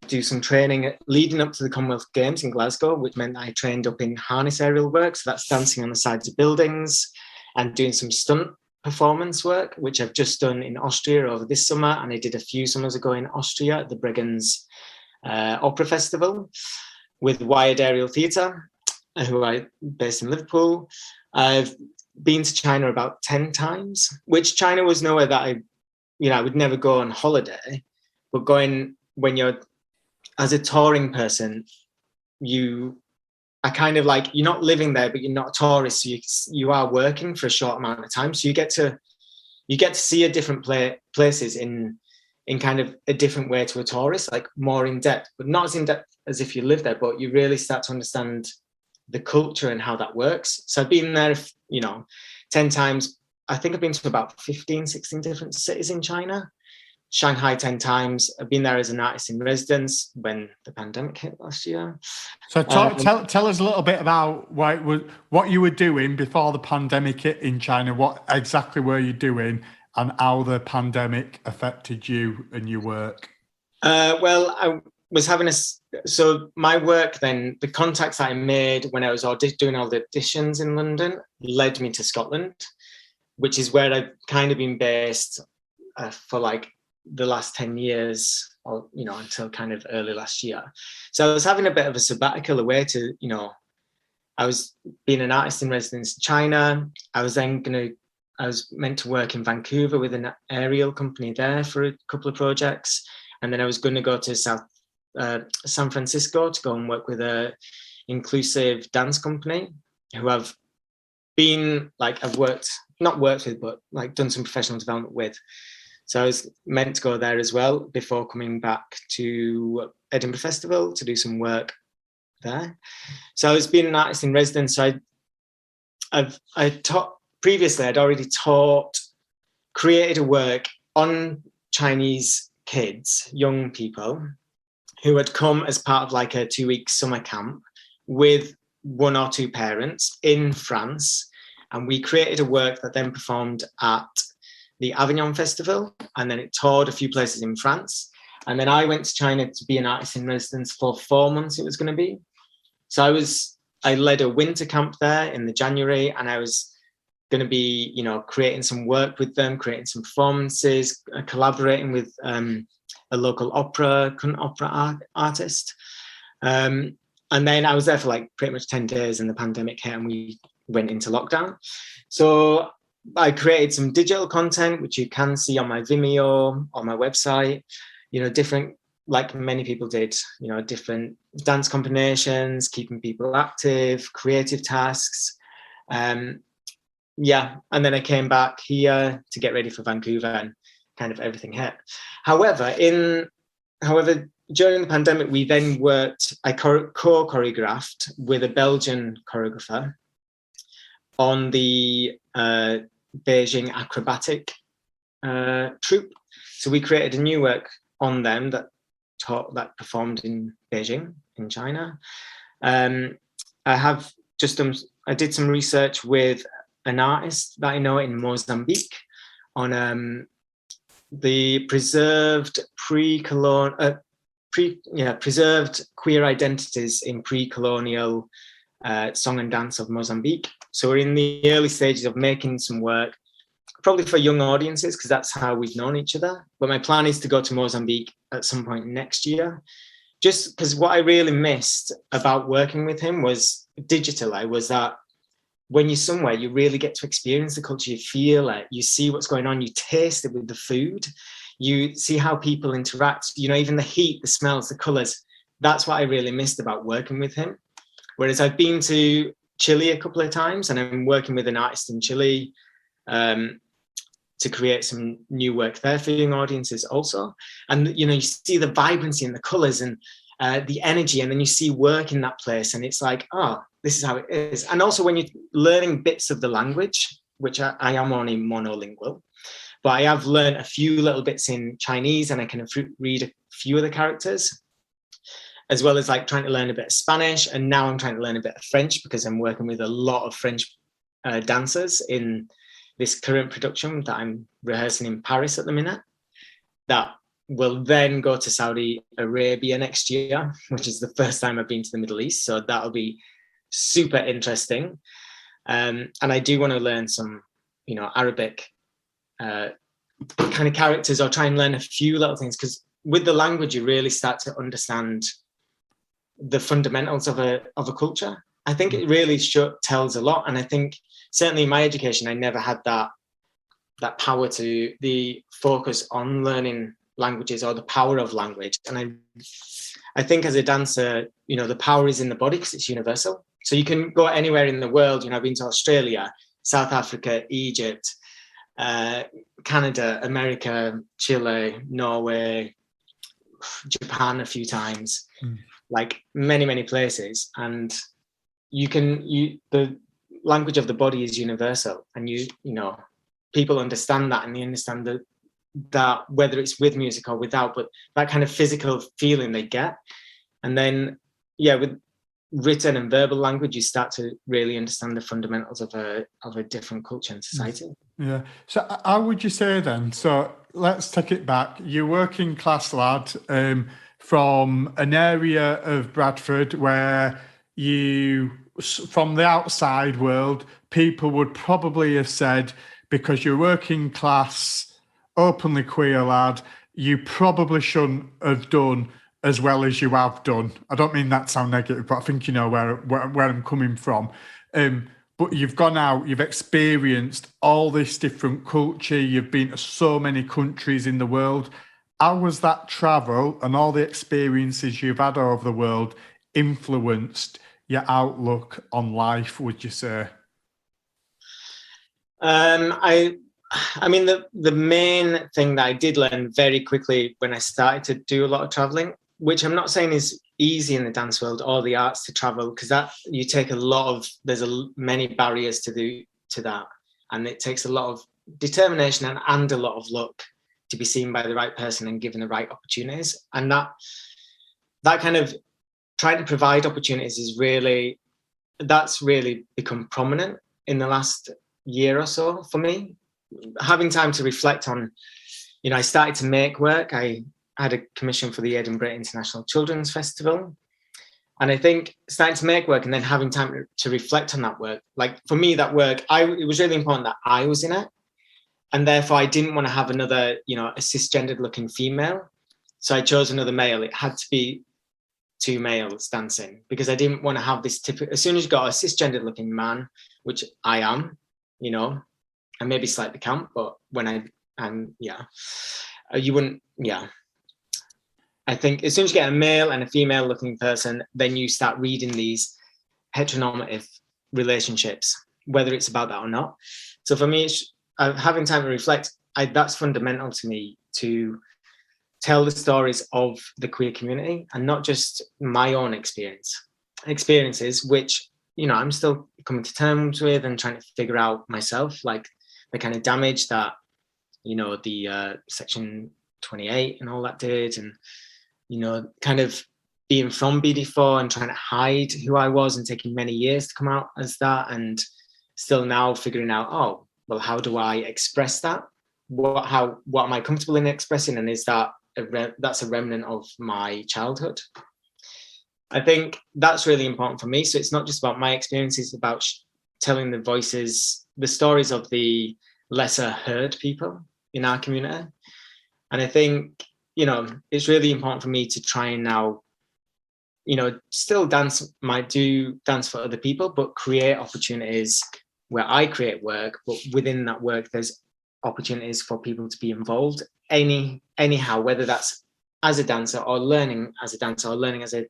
do some training leading up to the Commonwealth Games in Glasgow, which meant I trained up in harness aerial work. So that's dancing on the sides of buildings and doing some stunt performance work, which I've just done in Austria over this summer. And I did a few summers ago in Austria at the Bregenz Opera Festival with Wired Aerial Theatre, who are based in Liverpool. I've been to China about 10 times, which China was nowhere that I would never go on holiday, but going when you're as a touring person, you're not living there, but you're not a tourist. So you are working for a short amount of time. So you get to see a different places in kind of a different way to a tourist, like more in depth, but not as in depth as if you live there, but you really start to understand the culture and how that works. So I've been there, 10 times. I think I've been to about 15, 16 different cities in China. Shanghai 10 times. I've been there as an artist in residence when the pandemic hit last year. So tell us a little bit about what you were doing before the pandemic hit in China. What exactly were you doing and how the pandemic affected you and your work? Well, I was so my work then, the contacts that I made when I was doing all the auditions in London led me to Scotland, which is where I've kind of been based for like the last 10 years or until kind of early last year. So I was having a bit of a sabbatical away to I was being an artist in residence in China. I was meant to work in Vancouver with an aerial company there for a couple of projects, and then I was going to go to San Francisco to go and work with a inclusive dance company who I've been I've not worked with, but done some professional development with. So I was meant to go there as well before coming back to Edinburgh Festival to do some work there. So I was being an artist in residence. So I taught previously. I'd already created a work on Chinese kids, young people, who had come as part of a 2-week summer camp with 1 or 2 parents in France, and we created a work that then performed at the Avignon Festival, and then it toured a few places in France. And then I went to China to be an artist in residence for 4 months it was going to be. So I led a winter camp there in the January, and I was going to be, creating some work with them, creating some performances, collaborating with a local current opera artist. And then I was there for pretty much 10 days and the pandemic hit and we went into lockdown. So I created some digital content, which you can see on my Vimeo, on my website, different, like many people did, different dance combinations, keeping people active, creative tasks. And then I came back here to get ready for Vancouver and kind of everything hit. However, during the pandemic, we then I co-choreographed with a Belgian choreographer on the Beijing acrobatic troupe. So we created a new work on them that performed in Beijing in China. I did some research with an artist that I know in Mozambique on the preserved preserved queer identities in pre-colonial song and dance of Mozambique. So we're in the early stages of making some work, probably for young audiences, because that's how we've known each other. But my plan is to go to Mozambique at some point next year, just because what I really missed about working with him was digitally, was that when you're somewhere, you really get to experience the culture, you feel it, you see what's going on, you taste it with the food, you see how people interact, you know, even the heat, the smells, the colors. That's what I really missed about working with him. Whereas I've been to Chile a couple of times, and I'm working with an artist in Chile to create some new work there for young audiences also. And, you know, you see the vibrancy and the colors and the energy, and then you see work in that place, and it's like, oh, this is how it is. And also when you're learning bits of the language, which I am only monolingual, but I have learned a few little bits in Chinese, and I can read a few of the characters, as well as like trying to learn a bit of Spanish. And now I'm trying to learn a bit of French, because I'm working with a lot of French dancers in this current production that I'm rehearsing in Paris at the minute, that will then go to Saudi Arabia next year, which is the first time I've been to the Middle East. So that'll be super interesting. And I do want to learn some, you know, Arabic kind of characters, or try and learn a few little things, because with the language, you really start to understand the fundamentals of a culture. I think it really tells a lot. And I think certainly in my education, I never had that power to the focus on learning languages, or the power of language. And I think as a dancer, you know, the power is in the body, because it's universal. So you can go anywhere in the world. You know, I've been to Australia, South Africa, Egypt, Canada, America, Chile, Norway, Japan a few times, like many, many places. And the language of the body is universal, and you know, people understand that, and they understand that whether it's with music or without, but that kind of physical feeling they get. And then, yeah, with written and verbal language, you start to really understand the fundamentals of a different culture and society. Yeah. So how would you say then? So let's take it back. You're working class lad from an area of Bradford where from the outside world, people would probably have said, because you're working class, openly queer lad, you probably shouldn't have done as well as you have done. I don't mean that to sound negative, but I think you know where I'm coming from. But you've gone out, you've experienced all this different culture, you've been to so many countries in the world. How was that travel and all the experiences you've had over the world influenced your outlook on life, would you say? I mean, the main thing that I did learn very quickly when I started to do a lot of traveling, which I'm not saying is easy in the dance world or the arts to travel, because that you take there's many barriers to that, and it takes a lot of determination and a lot of luck to be seen by the right person and given the right opportunities. And that kind of trying to provide opportunities that's really become prominent in the last year or so for me. Having time to reflect on, you know, I started to make work. I had a commission for the Edinburgh International Children's Festival. And I think starting to make work and then having time to reflect on that work, like for me, that work, it was really important that I was in it. And therefore I didn't want to have another, you know, a cisgendered looking female. So I chose another male. It had to be two males dancing, because I didn't want to have this typical, as soon as you got a cisgendered looking man, which I am, you know, and maybe slightly camp, but when you wouldn't, I think as soon as you get a male and a female looking person, then you start reading these heteronormative relationships, whether it's about that or not. So for me, it's having time to reflect. That's fundamental to me, to tell the stories of the queer community and not just my own experiences, which, you know, I'm still coming to terms with and trying to figure out myself, like the kind of damage that, you know, the Section 28 and all that did, and, you know, kind of being from BD4 and trying to hide who I was and taking many years to come out as that, and still now figuring out, oh, well, how do I express that? What am I comfortable in expressing? And is that that's a remnant of my childhood? I think that's really important for me. So it's not just about my experiences, it's about telling the stories of the lesser heard people in our community. And I think, it's really important for me to try and now, still do dance for other people, but create opportunities where I create work, but within that work, there's opportunities for people to be involved anyhow, whether that's as a dancer or learning as a dancer or learning as a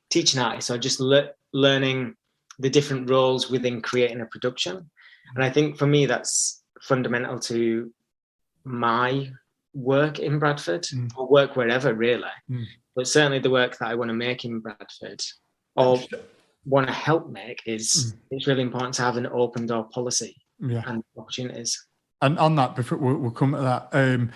teaching artist or just learning the different roles within creating a production. And I think for me, that's fundamental to my work in Bradford or work wherever really. But certainly the work that I want to make in Bradford or want to help make is it's really important to have an open door policy and opportunities. And on that, before we'll come to that,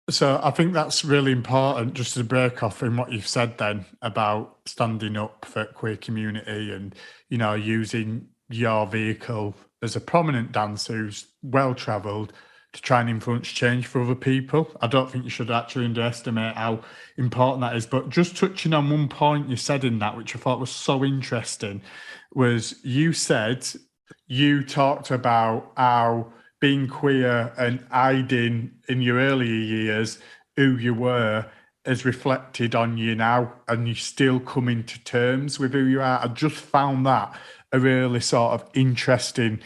so I think that's really important, just to break off in what you've said then about standing up for queer community and, using your vehicle as a prominent dancer who's well-travelled to try and influence change for other people. I don't think you should actually underestimate how important that is. But just touching on one point you said in that, which I thought was so interesting, was you talked about how being queer and hiding in your earlier years who you were is reflected on you now, and you're still coming to terms with who you are. I just found that a really sort of interesting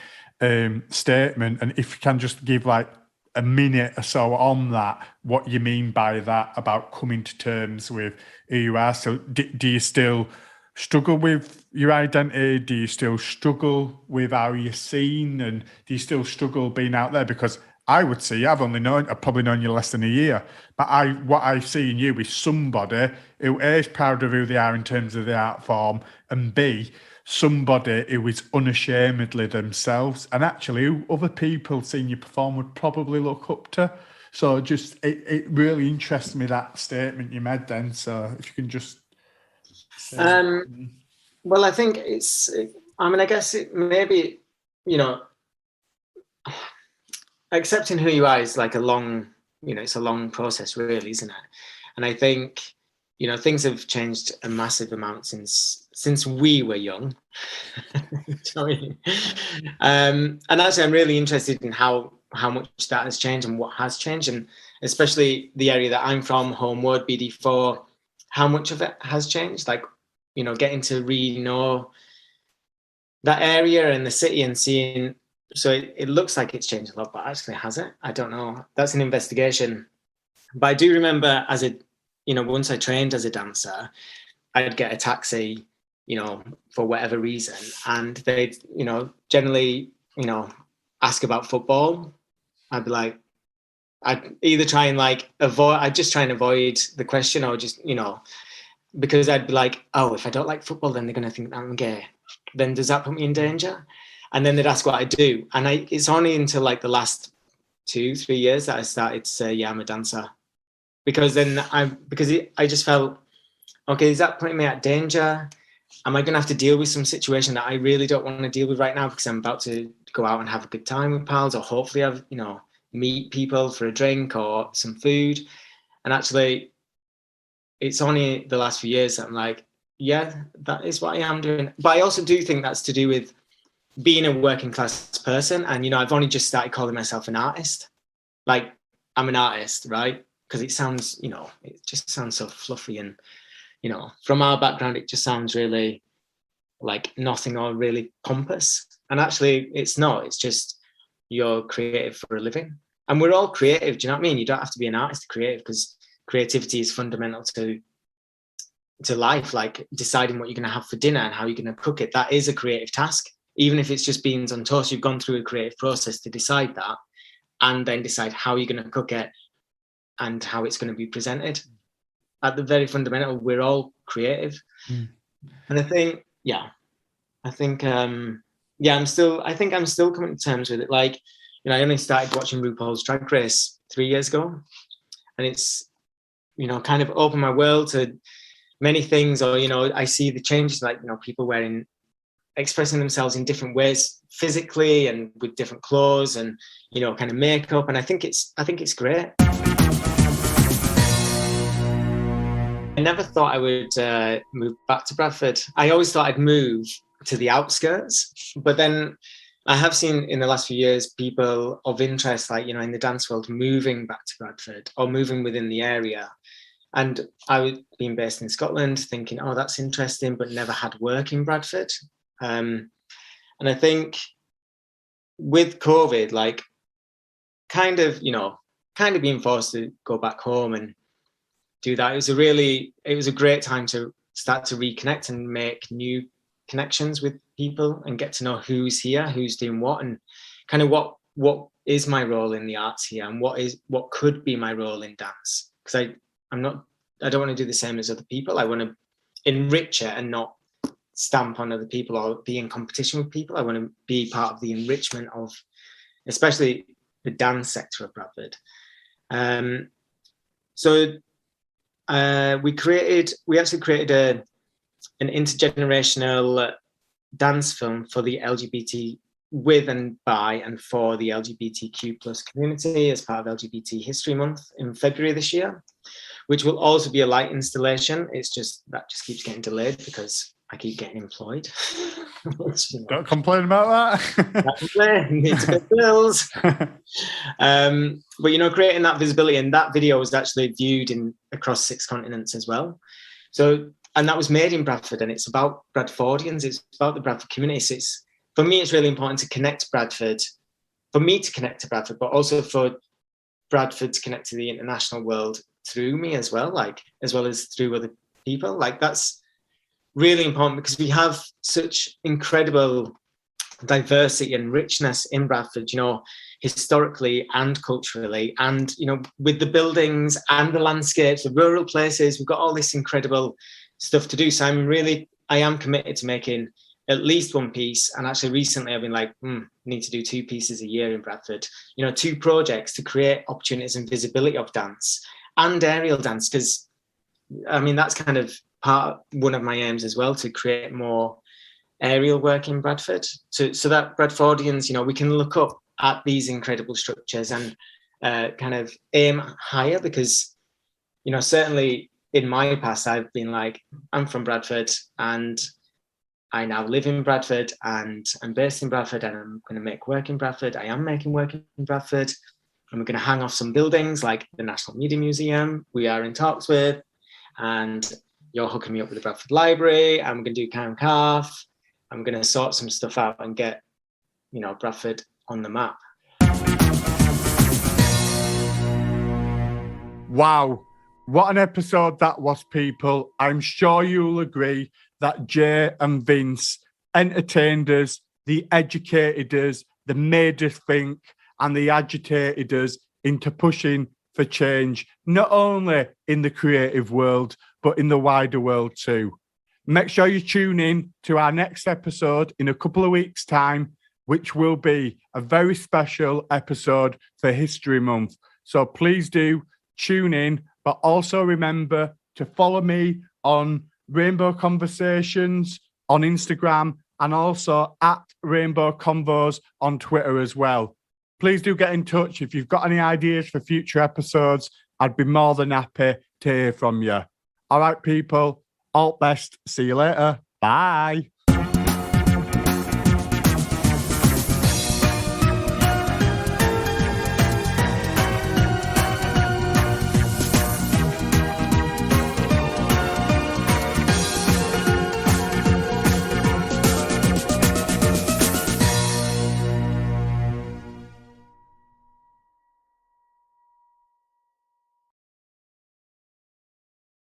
statement. And if you can just give like a minute or so on that, what you mean by that about coming to terms with who you are. So do you still struggle with your identity? Do you still struggle with how you're seen? And do you still struggle being out there? Because I would say I've probably known you less than a year, but what I see in you is somebody who A, is proud of who they are in terms of the art form, and B, somebody who is unashamedly themselves, and actually who other people seeing you perform would probably look up to. So just it really interests me, that statement you made then. So if you can just well, I think I guess it maybe, accepting who you are is like it's a long process really, isn't it? And I think, things have changed a massive amount since we were young. And actually I'm really interested in how much that has changed and what has changed, and especially the area that I'm from, Homewood, BD4, how much of it has changed, like, getting to really know that area and the city and seeing. So it looks like it's changed a lot, but actually has it? I don't know. That's an investigation. But I do remember once I trained as a dancer, I'd get a taxi, for whatever reason. And they'd, generally, ask about football. I'd be like, I'd either try and I'd just try and avoid the question, or just, because I'd be like, oh, if I don't like football, then they're going to think that I'm gay. Then does that put me in danger? And then they'd ask what I do. And it's only until like the last 2-3 years that I started to say, yeah, I'm a dancer. Because I just felt, okay, is that putting me at danger? Am I going to have to deal with some situation that I really don't want to deal with right now because I'm about to go out and have a good time with pals, or hopefully I've, meet people for a drink or some food? And actually, it's only the last few years that I'm like, yeah, that is what I am doing. But I also do think that's to do with being a working class person. And, I've only just started calling myself an artist. Like, I'm an artist, right? Because it sounds, it just sounds so fluffy. And, from our background, it just sounds really like nothing or really pompous. And actually, it's not. It's just you're creative for a living. And we're all creative. Do you know what I mean? You don't have to be an artist to create, because creativity is fundamental to life, like deciding what you're going to have for dinner and how you're going to cook it. That is a creative task. Even if it's just beans on toast, you've gone through a creative process to decide that, and then decide how you're going to cook it and how it's going to be presented. At the very fundamental, we're all creative. And I think I'm still coming to terms with it. Like, I only started watching RuPaul's Drag Race 3 years ago, and it's, kind of opened my world to many things. Or, I see the changes, like, people wearing, expressing themselves in different ways, physically and with different clothes and, you know, kind of makeup. And I think it's great. I never thought I would move back to Bradford. I always thought I'd move to the outskirts, but then I have seen in the last few years people of interest, like, you know, in the dance world, moving back to Bradford or moving within the area. And I was being based in Scotland thinking, oh, that's interesting, but never had work in Bradford. And I think with COVID, like kind of being forced to go back home and do that, it was a great time to start to reconnect and make new connections with people and get to know who's here, who's doing what, and kind of what is my role in the arts here, and what could be my role in dance. Because I don't want to do the same as other people. I want to enrich it and not stamp on other people or be in competition with people. I want to be part of the enrichment of, especially the dance sector of Bradford. So we actually created an intergenerational dance film for the LGBT, with and by and for the LGBTQ plus community as part of LGBT History Month in February this year, which will also be a light installation. That just keeps getting delayed because I keep getting employed. Which, you know, don't complain about that. Need to pay bills. But, you know, creating that visibility, and that video was actually viewed across 6 continents as well. So, and that was made in Bradford, and it's about Bradfordians. It's about the Bradford community. So for me, it's really important to connect Bradford, for me to connect to Bradford, but also for Bradford to connect to the international world through me as well, like, as well as through other people. Like, that's really important because we have such incredible diversity and richness in Bradford, you know, historically and culturally, and, you know, with the buildings and the landscapes, the rural places, we've got all this incredible stuff to do. So I am committed to making at least one piece. And actually recently I've been like, need to do 2 pieces a year in Bradford, you know, 2 projects to create opportunities and visibility of dance and aerial dance. Because I mean, that's kind of one of my aims as well, to create more aerial work in Bradford, so that Bradfordians, you know, we can look up at these incredible structures and kind of aim higher. Because, you know, certainly in my past, I've been like, I'm from Bradford and I now live in Bradford and I'm based in Bradford and I'm going to make work in Bradford. I am making work in Bradford, and we're going to hang off some buildings like the National Media Museum we are in talks with, and you're hooking me up with the Bradford Library. I'm going to do Karen Calf. I'm going to sort some stuff out and get, you know, Bradford on the map. Wow. What an episode that was, people. I'm sure you'll agree that Jay and Vince entertained us, they educated us, they made us think, and they agitated us into pushing for change, not only in the creative world, but in the wider world too. Make sure you tune in to our next episode in a couple of weeks' time, which will be a very special episode for History Month. So please do tune in, but also remember to follow me on Rainbow Conversations on Instagram and also at Rainbow Convos on Twitter as well. Please do get in touch if you've got any ideas for future episodes. I'd be more than happy to hear from you. All right, people. All best. See you later. Bye.